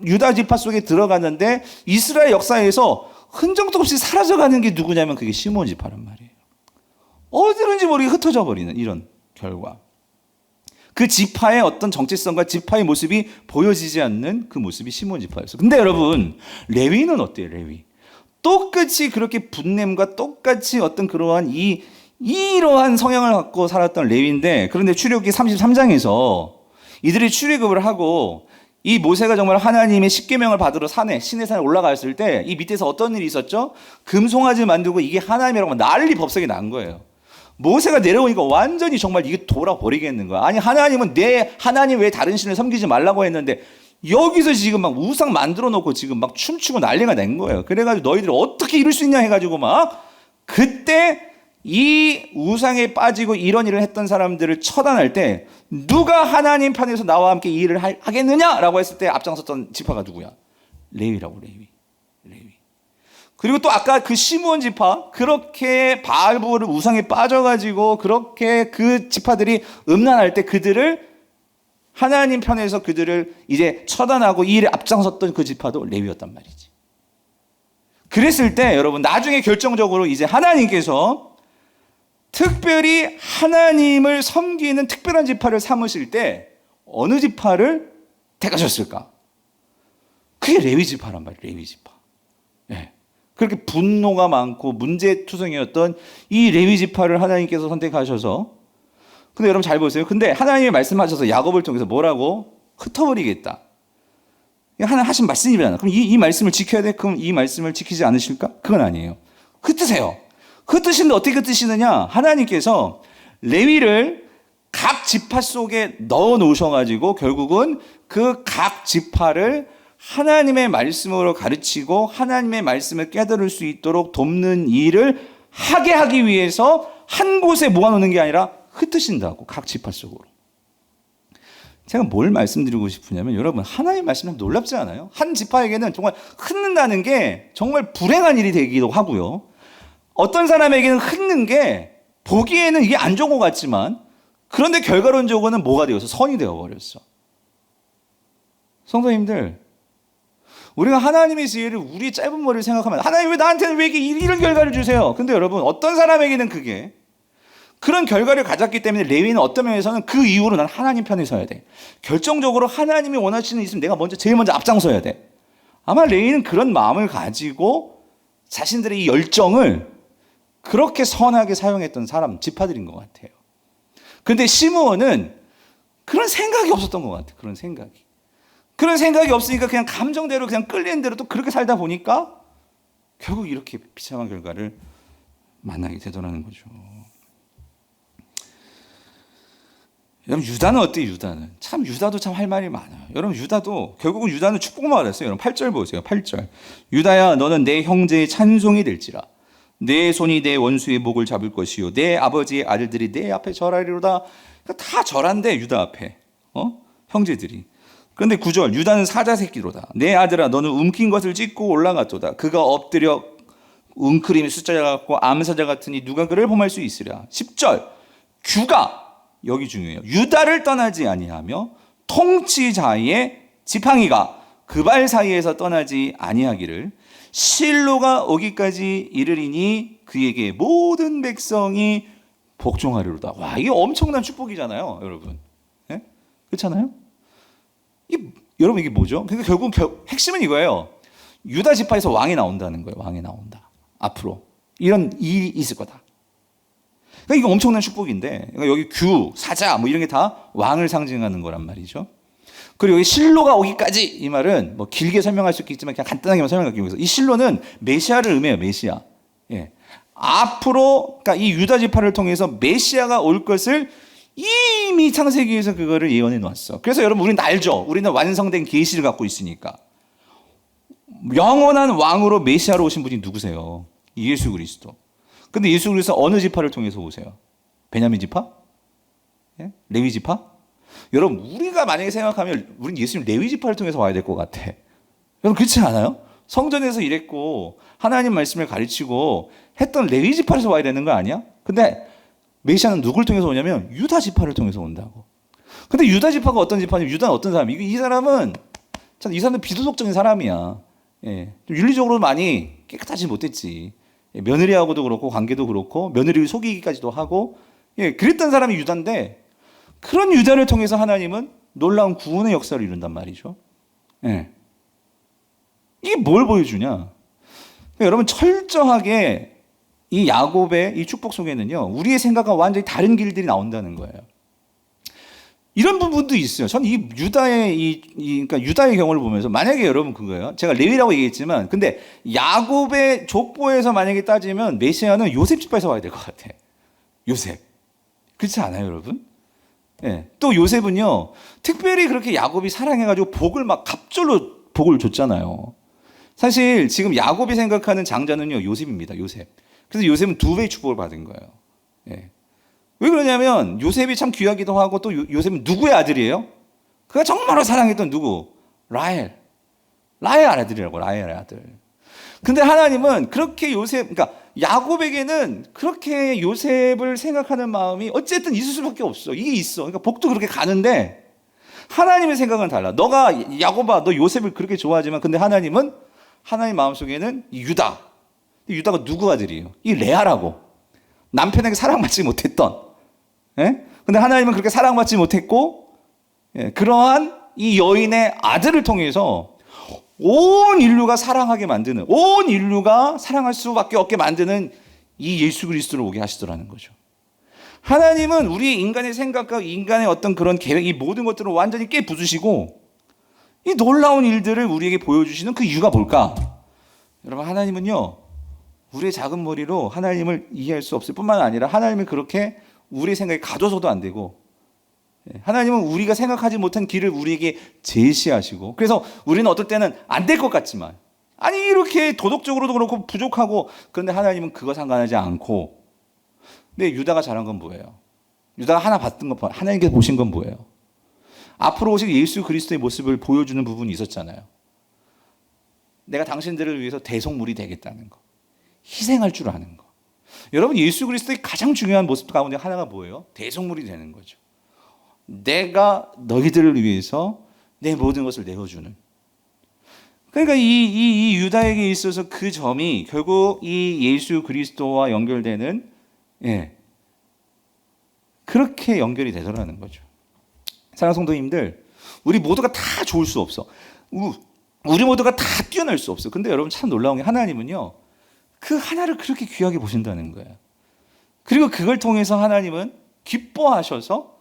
유다 지파 속에 들어갔는데 이스라엘 역사에서 흔적도 없이 사라져가는 게 누구냐면 그게 시므온 지파란 말이에요. 어디론지 모르게 흩어져 버리는 이런 결과. 그 지파의 어떤 정체성과 지파의 모습이 보여지지 않는 그 모습이 시므온 지파였어요. 근데 여러분, 레위는 어때요? 레위 똑같이 그렇게 분냄과 똑같이 어떤 그러한 이러한 성향을 갖고 살았던 레위인데, 그런데 출애굽기 33장에서 이들이 출애굽을 하고 이 모세가 정말 하나님의 십계명을 받으러 시내 산에 올라갔을 때 이 밑에서 어떤 일이 있었죠? 금송아지 만들고 이게 하나님이라고 난리 법석이 난 거예요. 모세가 내려오니까 완전히 정말 이게 돌아버리겠는 거야. 아니, 하나님은 내 하나님 외에 다른 신을 섬기지 말라고 했는데 여기서 지금 막 우상 만들어 놓고 지금 막 춤추고 난리가 난 거예요. 그래가지고 너희들이 어떻게 이럴 수 있냐 해가지고 막 그때 이 우상에 빠지고 이런 일을 했던 사람들을 처단할 때 누가 하나님 편에서 나와 함께 이 일을 하겠느냐라고 했을 때 앞장섰던 지파가 누구야? 레위라고. 레위. 그리고 또 아까 그 시므온 지파, 그렇게 바알부올을 우상에 빠져가지고 그렇게 그 지파들이 음란할 때 그들을 하나님 편에서 그들을 이제 처단하고 이 일에 앞장섰던 그 지파도 레위였단 말이지. 그랬을 때 여러분, 나중에 결정적으로 이제 하나님께서 특별히 하나님을 섬기는 특별한 지파를 삼으실 때 어느 지파를 택하셨을까? 그게 레위 지파란 말이에요. 레위 지파. 네. 그렇게 분노가 많고 문제투성이었던 이 레위 지파를 하나님께서 선택하셔서, 근데 여러분 잘 보세요. 근데 하나님이 말씀하셔서 야곱을 통해서 뭐라고? 흩어버리겠다. 하나님 하신 말씀이잖아. 그럼 이 말씀을 지켜야 돼? 그럼 이 말씀을 지키지 않으실까? 그건 아니에요. 흩으세요. 흩으시는데 어떻게 흩으시느냐? 하나님께서 레위를 각 지파 속에 넣어 놓으셔가지고 결국은 그 각 지파를 하나님의 말씀으로 가르치고 하나님의 말씀을 깨달을 수 있도록 돕는 일을 하게 하기 위해서 한 곳에 모아놓는 게 아니라 흩으신다고, 각 지파 속으로. 제가 뭘 말씀드리고 싶으냐면, 여러분 하나님의 말씀은 놀랍지 않아요? 한 지파에게는 정말 흩는다는 게 정말 불행한 일이 되기도 하고요. 어떤 사람에게는 흩는 게 보기에는 이게 안 좋은 것 같지만, 그런데 결과론적으로는 뭐가 되어서 선이 되어버렸어. 성도님들, 우리가 하나님의 지혜를 우리 짧은 머리를 생각하면, 하나님 왜 나한테는 왜 이런 결과를 주세요? 근데 여러분, 어떤 사람에게는 그게 그런 결과를 가졌기 때문에 레위는 어떤 면에서는 그 이후로 난 하나님 편에 서야 돼. 결정적으로 하나님이 원하시는 있으면 내가 제일 먼저 앞장서야 돼. 아마 레위는 그런 마음을 가지고 자신들의 이 열정을 그렇게 선하게 사용했던 지파들인 것 같아요. 그런데 시므온은 그런 생각이 없었던 것 같아요. 그런 생각이 없으니까 그냥 감정대로 그냥 끌리는 대로 또 그렇게 살다 보니까 결국 이렇게 비참한 결과를 만나게 되더라는 거죠. 여러분, 유다는 어때요? 유다도 참 할 말이 많아요. 여러분, 결국은 유다는 축복만 받았어요. 여러분 8절 보세요. 8절. 유다야, 너는 내 형제의 찬송이 될지라. 내 손이 내 원수의 목을 잡을 것이요 내 아버지의 아들들이 내 앞에 절하리로다. 그러니까 다 절한대, 유다 앞에. 형제들이. 그런데 9절, 유다는 사자 새끼로다. 내 아들아, 너는 움킨 것을 찢고 올라갔도다. 그가 엎드려 웅크림의 숫자자 같고 암사자 같으니 누가 그를 범할 수 있으랴. 10절 규가 여기 중요해요. 유다를 떠나지 아니하며 통치자의 지팡이가 그 발 사이에서 떠나지 아니하기를 실로가 오기까지 이르리니 그에게 모든 백성이 복종하리로다. 와, 이게 엄청난 축복이잖아요, 여러분. 네? 그렇잖아요? 여러분 이게 뭐죠? 그러니까 결국 핵심은 이거예요. 유다 지파에서 왕이 나온다는 거예요. 왕이 나온다. 앞으로 이런 일이 있을 거다. 그러니까 이거 엄청난 축복인데, 그러니까 여기 규, 사자 뭐 이런 게 다 왕을 상징하는 거란 말이죠. 그리고 여기 실로가 오기까지 이 말은 뭐 길게 설명할 수 있겠지만 그냥 간단하게만 설명할게요. 그래서 이 실로는 메시아를 의미해요. 메시아. 예. 앞으로 그러니까 이 유다 지파를 통해서 메시아가 올 것을 이미 창세기에서 그거를 예언해 놓았어. 그래서 여러분 우리는 알죠. 우리는 완성된 계시를 갖고 있으니까. 영원한 왕으로 메시아로 오신 분이 누구세요? 예수 그리스도. 근데 예수 그리스도 어느 지파를 통해서 오세요? 베냐민 지파? 예? 레위 지파? 여러분 우리가 만약에 생각하면 우리는 예수님 레위 지파를 통해서 와야 될 것 같아. 여러분 그렇지 않아요? 성전에서 일했고 하나님 말씀을 가르치고 했던 레위 지파에서 와야 되는 거 아니야? 근데 메시아는 누굴 통해서 오냐면 유다 지파를 통해서 온다고. 근데 유다 지파가 어떤 지파냐면 유다는 어떤 사람이에요? 이 사람은 참 이 사람은 비도덕적인 사람이야. 예. 좀 윤리적으로 많이 깨끗하지 못했지. 예. 며느리하고도 그렇고 관계도 그렇고 며느리를 속이기까지도 하고 예. 그랬던 사람이 유다인데 그런 유다를 통해서 하나님은 놀라운 구원의 역사를 이룬단 말이죠. 예. 이게 뭘 보여주냐? 그러니까 여러분 철저하게 이 야곱의 이 축복 속에는요 우리의 생각과 완전히 다른 길들이 나온다는 거예요. 이런 부분도 있어요. 저는 이 유다의 그러니까 유다의 경우를 보면서 만약에 여러분 그거예요. 제가 레위라고 얘기했지만 근데 야곱의 족보에서 만약에 따지면 메시아는 요셉 지파에서 와야 될 것 같아. 요셉. 그렇지 않아요, 여러분? 예. 또 요셉은요 특별히 그렇게 야곱이 사랑해가지고 복을 막 갑절로 복을 줬잖아요. 사실 지금 야곱이 생각하는 장자는요 요셉입니다. 요셉. 그래서 요셉은 2배의 축복을 받은 거예요. 예. 왜 그러냐면 요셉이 참 귀하기도 하고 또 요셉은 누구의 아들이에요? 그가 정말로 사랑했던 누구? 라헬 아들이라고. 라헬의 아들. 근데 하나님은 그렇게 그러니까 야곱에게는 그렇게 요셉을 생각하는 마음이 어쨌든 있을 수밖에 없어. 이게 있어. 그러니까 복도 그렇게 가는데 하나님의 생각은 달라. 너가 야곱아, 너 요셉을 그렇게 좋아하지만 근데 하나님은 하나님 마음속에는 이 유다가 누구 아들이에요? 이 레아라고. 남편에게 사랑받지 못했던. 예? 근데 하나님은 그렇게 사랑받지 못했고, 예, 그러한 이 여인의 아들을 통해서 온 인류가 사랑하게 만드는, 온 인류가 사랑할 수밖에 없게 만드는 이 예수 그리스도를 오게 하시더라는 거죠. 하나님은 우리 인간의 생각과 인간의 어떤 그런 계획, 이 모든 것들을 완전히 깨부수시고 이 놀라운 일들을 우리에게 보여주시는 그 이유가 뭘까? 여러분 하나님은요 우리의 작은 머리로 하나님을 이해할 수 없을 뿐만 아니라 하나님을 그렇게 우리의 생각에 가둬서도 안 되고 하나님은 우리가 생각하지 못한 길을 우리에게 제시하시고 그래서 우리는 어떨 때는 안 될 것 같지만 아니 이렇게 도덕적으로도 그렇고 부족하고 그런데 하나님은 그거 상관하지 않고 근데 유다가 잘한 건 뭐예요? 유다가 하나 봤던 거 하나님께서 보신 건 뭐예요? 앞으로 오실 예수 그리스도의 모습을 보여주는 부분이 있었잖아요. 내가 당신들을 위해서 대속물이 되겠다는 거. 희생할 줄 아는 거. 여러분 예수 그리스도의 가장 중요한 모습 가운데 하나가 뭐예요? 대속물이 되는 거죠. 내가 너희들을 위해서 내 모든 것을 내어주는. 그러니까 이 유다에게 있어서 그 점이 결국 이 예수 그리스도와 연결되는 그렇게 연결이 되더라는 거죠. 사랑하는 성도님들, 우리 모두가 다 좋을 수 없어. 우리 모두가 다 뛰어날 수 없어. 근데 여러분 참 놀라운 게 하나님은요 그 하나를 그렇게 귀하게 보신다는 거예요. 그리고 그걸 통해서 하나님은 기뻐하셔서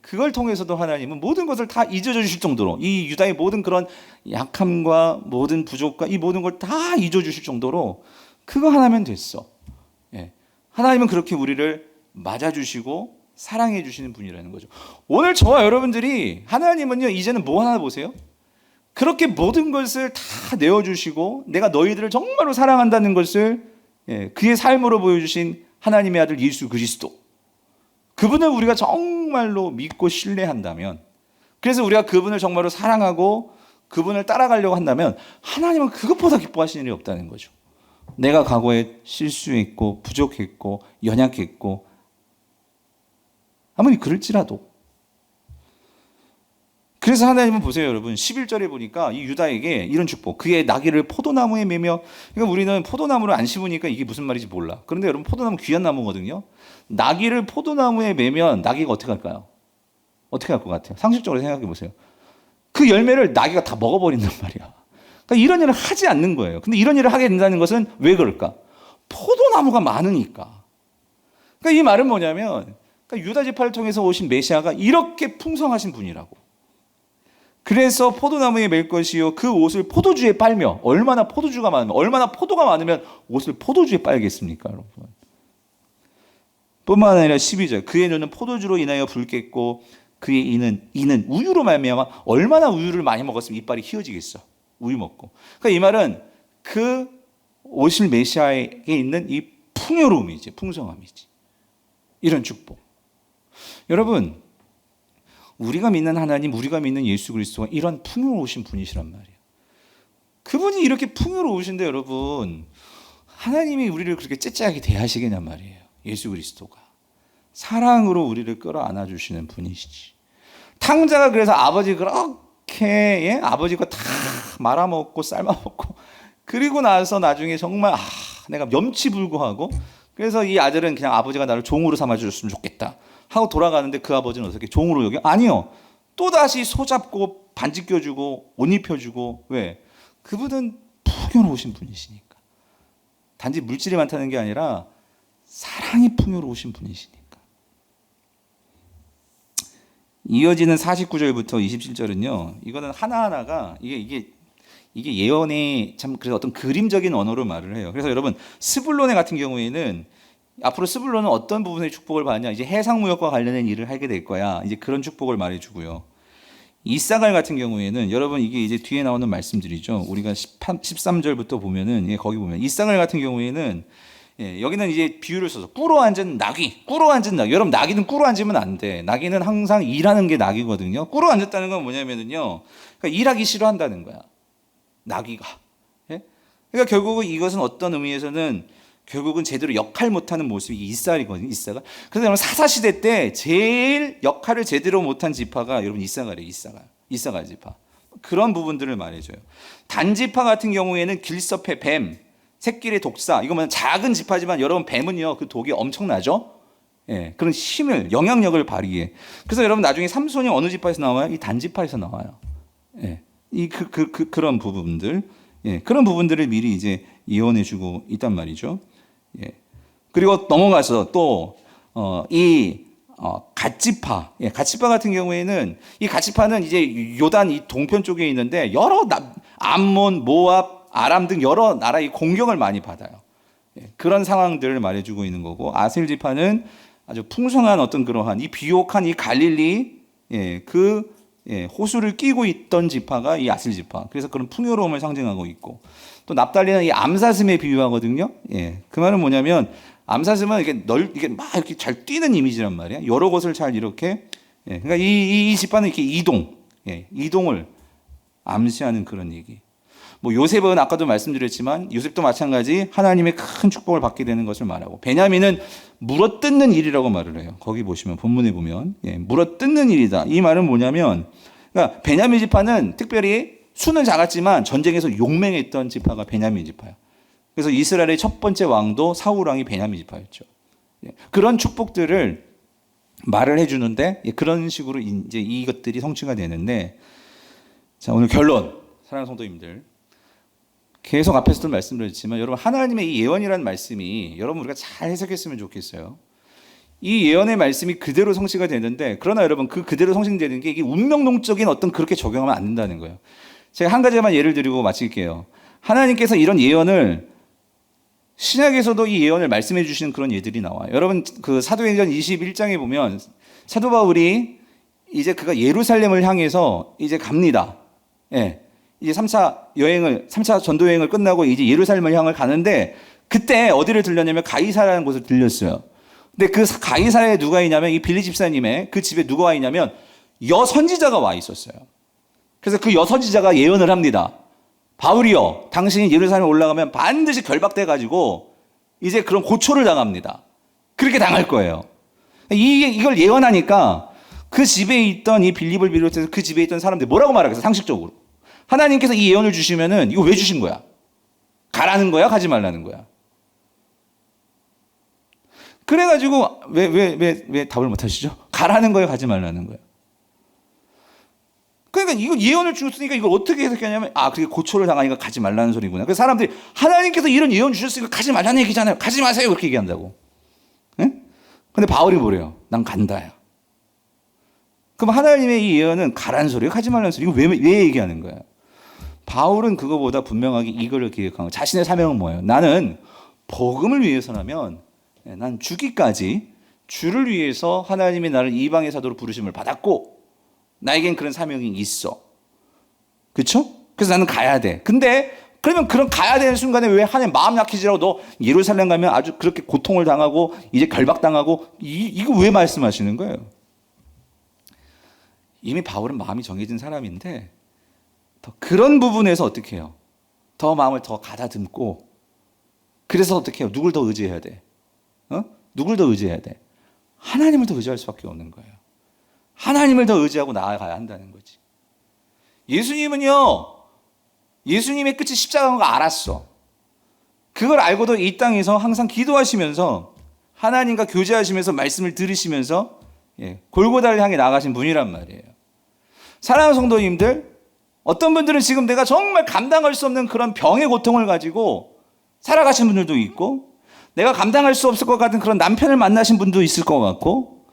그걸 통해서도 하나님은 모든 것을 다 잊어주실 정도로 이 유다의 모든 그런 약함과 모든 부족과 이 모든 걸 다 잊어주실 정도로 그거 하나면 됐어. 하나님은 그렇게 우리를 맞아주시고 사랑해 주시는 분이라는 거죠. 오늘 저와 여러분들이 하나님은요 이제는 뭐 하나 보세요? 그렇게 모든 것을 다 내어주시고 내가 너희들을 정말로 사랑한다는 것을 그의 삶으로 보여주신 하나님의 아들 예수 그리스도 그분을 우리가 정말로 믿고 신뢰한다면 그래서 우리가 그분을 정말로 사랑하고 그분을 따라가려고 한다면 하나님은 그것보다 기뻐하시는 일이 없다는 거죠. 내가 과거에 실수했고 부족했고 연약했고 아무리 그럴지라도. 그래서 하나님은 보세요 여러분 11절에 보니까 이 유다에게 이런 축복, 그의 나귀를 포도나무에 매며. 그러니까 우리는 포도나무를 안 심으니까 이게 무슨 말인지 몰라. 그런데 여러분 포도나무 귀한 나무거든요. 나귀를 포도나무에 매면 나귀가 어떻게 할까요? 어떻게 할 것 같아요? 상식적으로 생각해 보세요. 그 열매를 나귀가 다 먹어버린단 말이야. 그러니까 이런 일을 하지 않는 거예요. 근데 이런 일을 하게 된다는 것은 왜 그럴까? 포도나무가 많으니까. 그러니까 이 말은 뭐냐면 그러니까 유다 지파를 통해서 오신 메시아가 이렇게 풍성하신 분이라고. 그래서 포도나무에 맬 것이요 그 옷을 포도주에 빨며. 얼마나 포도주가 많으면, 얼마나 포도가 많으면 옷을 포도주에 빨겠습니까 여러분. 뿐만 아니라 12절 그의 눈은 포도주로 인하여 붉겠고 그의 이는 우유로 말미암아. 얼마나 우유를 많이 먹었으면 이빨이 휘어지겠어. 우유 먹고. 그러니까 이 말은 그 오실 메시아에게 있는 이 풍요로움이지, 풍성함이지. 이런 축복. 여러분, 우리가 믿는 하나님, 우리가 믿는 예수 그리스도가 이런 풍요로우신 분이시란 말이에요. 그분이 이렇게 풍요로우신데 여러분, 하나님이 우리를 그렇게 째째하게 대하시겠냐 말이에요. 예수 그리스도가 사랑으로 우리를 끌어안아 주시는 분이시지. 탕자가 그래서 아버지 그렇게 아버지 거 다 말아먹고 삶아먹고 그리고 나서 나중에 정말 내가 염치불구하고 그래서 이 아들은 그냥 아버지가 나를 종으로 삼아줬으면 좋겠다 하고 돌아가는데 그 아버지는 어떻게 종으로 여겨? 아니요. 또다시 소잡고 반지 껴주고 옷 입혀주고. 왜? 그분은 풍요로우신 분이시니까. 단지 물질이 많다는 게 아니라 사랑이 풍요로우신 분이시니까. 이어지는 49절부터 27절은요. 이거는 하나하나가 이게 예언의 참 그래서 어떤 그림적인 언어로 말을 해요. 그래서 여러분 스불론의 같은 경우에는 앞으로 스불론은 어떤 부분의 축복을 받냐? 이제 해상무역과 관련된 일을 하게 될 거야. 이제 그런 축복을 말해주고요. 이사갈 같은 경우에는 여러분 이게 이제 뒤에 나오는 말씀들이죠. 우리가 13절부터 보면은 거기 보면 이사갈 같은 경우에는 여기는 이제 비유를 써서 꿇어 앉은 나귀. 여러분 나귀는 꿇어 앉으면 안 돼. 나귀는 항상 일하는 게 나귀거든요. 꿇어 앉았다는 건 뭐냐면은요. 그러니까 일하기 싫어한다는 거야. 나귀가. 그러니까 결국은 이것은 어떤 의미에서는 결국은 제대로 역할 못하는 모습이 이사갈이거든요. 이사갈. 그래서 여러분 사사시대 때 제일 역할을 제대로 못한 지파가 여러분 이사갈이에요. 이사갈 지파. 그런 부분들을 말해줘요. 단지파 같은 경우에는 길섭의 뱀, 새끼의 독사. 이거는 작은 지파지만 여러분 뱀은요 그 독이 엄청나죠. 그런 힘을, 영향력을 발휘해. 그래서 여러분 나중에 삼손이 어느 지파에서 나와요? 이 단지파에서 나와요. 그런 부분들. 그런 부분들을 미리 이제 예언해주고 있단 말이죠. 그리고 넘어가서 또 갓지파, 갓지파 같은 경우에는 이 갓지파는 이제 요단 이 동편 쪽에 있는데 여러 암몬, 모압, 아람 등 여러 나라의 공격을 많이 받아요. 그런 상황들을 말해주고 있는 거고 아셀 지파는 아주 풍성한 어떤 그러한 이 비옥한 이 갈릴리 호수를 끼고 있던 지파가 이 아셀 지파. 그래서 그런 풍요로움을 상징하고 있고 또 납달리는 이 암사슴에 비유하거든요. 그 말은 뭐냐면 암사슴은 이게 막 이렇게 잘 뛰는 이미지란 말이야. 여러 곳을 잘 이렇게. 그러니까 이 지파는 이렇게 이동을 암시하는 그런 얘기. 뭐 요셉은 아까도 말씀드렸지만 요셉도 마찬가지 하나님의 큰 축복을 받게 되는 것을 말하고 베냐민은 물어뜯는 일이라고 말을 해요. 거기 보시면 본문에 보면 물어뜯는 일이다. 이 말은 뭐냐면 그러니까 베냐민 지파는 특별히 수는 작았지만 전쟁에서 용맹했던 지파가 베냐민 지파예요. 그래서 이스라엘의 첫 번째 왕도 사울 왕이 베냐민 지파였죠. 그런 축복들을 말을 해주는데 그런 식으로 이제 이것들이 성취가 되는데 자 오늘 결론 사랑하는 성도님들 계속 앞에서도 말씀드렸지만 여러분 하나님의 이 예언이라는 말씀이 여러분 우리가 잘 해석했으면 좋겠어요. 이 예언의 말씀이 그대로 성취가 되는데 그러나 여러분 그대로 성취되는 게 이게 운명론적인 어떤 그렇게 적용하면 안 된다는 거예요. 제가 한 가지만 예를 드리고 마칠게요. 하나님께서 이런 예언을 신약에서도 이 예언을 말씀해 주시는 그런 예들이 나와요. 여러분 그 사도행전 21장에 보면 사도 바울이 이제 그가 예루살렘을 향해서 이제 갑니다. 이제 3차 전도 여행을 끝나고 이제 예루살렘을 향을 가는데 그때 어디를 들렸냐면 가이사라는 곳을 들렸어요. 근데 그 가이사라에 누가 있냐면 이 빌리 집사님의 그 집에 누가 와 있냐면 여선지자가 와 있었어요. 그래서 그 여선지자가 예언을 합니다. 바울이여, 당신이 예루살렘에 올라가면 반드시 결박돼 가지고 이제 그런 고초를 당합니다. 그렇게 당할 거예요. 이걸 예언하니까 그 집에 있던 이 빌립을 비롯해서 그 집에 있던 사람들이 뭐라고 말하겠어요? 상식적으로. 하나님께서 이 예언을 주시면은 이거 왜 주신 거야? 가라는 거야? 가지 말라는 거야? 그래가지고 왜 답을 못 하시죠? 가라는 거예요? 가지 말라는 거예요? 그러니까 이거 예언을 주셨으니까 이걸 어떻게 해석하냐면 그게 고초를 당하니까 가지 말라는 소리구나. 그래서 사람들이 하나님께서 이런 예언 주셨으니까 가지 말라는 얘기잖아요. 가지 마세요. 그렇게 얘기한다고. 응? 근데 바울이 뭐래요? 난 간다요. 그럼 하나님의 이 예언은 가라는 소리예요? 가지 말라는 소리? 이거 왜 얘기하는 거야? 바울은 그거보다 분명하게 이거를 기획한 거예요. 자신의 사명은 뭐예요? 나는 복음을 위해서라면 난 죽기까지 주를 위해서 하나님이 나를 이방의 사도로 부르심을 받았고 나에겐 그런 사명이 있어. 그렇죠? 그래서 나는 가야 돼. 근데 그러면 그런 가야 되는 순간에 왜 하나님 마음 약해지라고 너 예루살렘 가면 아주 그렇게 고통을 당하고 이제 결박당하고 이거 왜 말씀하시는 거예요? 이미 바울은 마음이 정해진 사람인데 더 그런 부분에서 어떻게 해요? 더 마음을 더 가다듬고 그래서 어떻게 해요? 누굴 더 의지해야 돼? 누굴 더 의지해야 돼? 하나님을 더 의지할 수밖에 없는 거예요. 하나님을 더 의지하고 나아가야 한다는 거지. 예수님은요, 예수님의 끝이 십자가인 거 알았어. 그걸 알고도 이 땅에서 항상 기도하시면서 하나님과 교제하시면서 말씀을 들으시면서 골고다를 향해 나가신 분이란 말이에요. 사랑하는 성도님들, 어떤 분들은 지금 내가 정말 감당할 수 없는 그런 병의 고통을 가지고 살아가신 분들도 있고 내가 감당할 수 없을 것 같은 그런 남편을 만나신 분도 있을 것 같고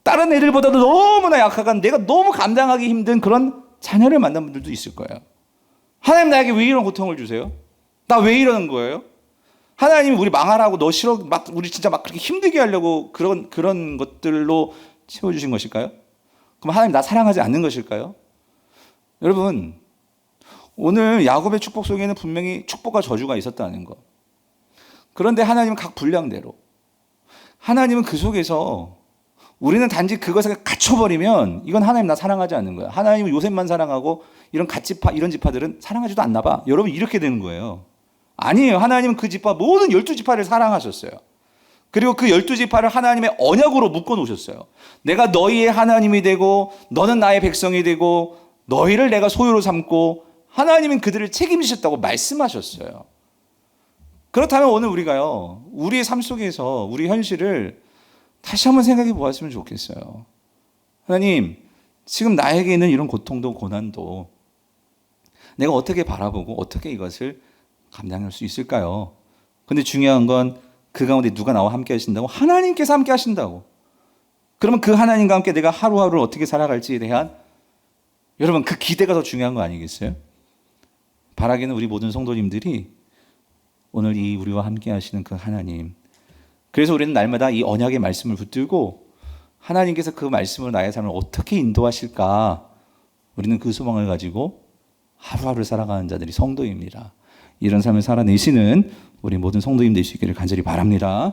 다른 애들보다도 너무나 약하간 내가 너무 감당하기 힘든 그런 자녀를 만난 분들도 있을 거예요. 하나님 나에게 왜 이런 고통을 주세요? 나 왜 이러는 거예요? 하나님이 우리 망하라고 너 싫어 우리 진짜 막 그렇게 힘들게 하려고 그런 것들로 채워주신 것일까요? 그럼 하나님 나 사랑하지 않는 것일까요? 여러분 오늘 야곱의 축복 속에는 분명히 축복과 저주가 있었다는 것. 그런데 하나님은 각 분량대로 하나님은 그 속에서 우리는 단지 그것에 갇혀버리면 이건 하나님 나 사랑하지 않는 거야. 하나님은 요셉만 사랑하고 이런 갓지파 이런 지파들은 사랑하지도 않나 봐. 여러분 이렇게 되는 거예요. 아니에요. 하나님은 그 지파 모든 12지파를 사랑하셨어요. 그리고 그 12지파를 하나님의 언약으로 묶어놓으셨어요. 내가 너희의 하나님이 되고 너는 나의 백성이 되고 너희를 내가 소유로 삼고 하나님은 그들을 책임지셨다고 말씀하셨어요. 그렇다면 오늘 우리가요. 우리의 삶 속에서 우리 현실을 다시 한번 생각해 보았으면 좋겠어요. 하나님, 지금 나에게 있는 이런 고통도 고난도 내가 어떻게 바라보고 어떻게 이것을 감당할 수 있을까요? 근데 중요한 건 그 가운데 누가 나와 함께 하신다고? 하나님께서 함께 하신다고. 그러면 그 하나님과 함께 내가 하루하루를 어떻게 살아갈지에 대한 여러분 그 기대가 더 중요한 거 아니겠어요? 바라기는 우리 모든 성도님들이 오늘 이 우리와 함께 하시는 그 하나님. 그래서 우리는 날마다 이 언약의 말씀을 붙들고 하나님께서 그 말씀으로 나의 삶을 어떻게 인도하실까? 우리는 그 소망을 가지고 하루하루 살아가는 자들이 성도입니다. 이런 삶을 살아내시는 우리 모든 성도님 되시기를 간절히 바랍니다.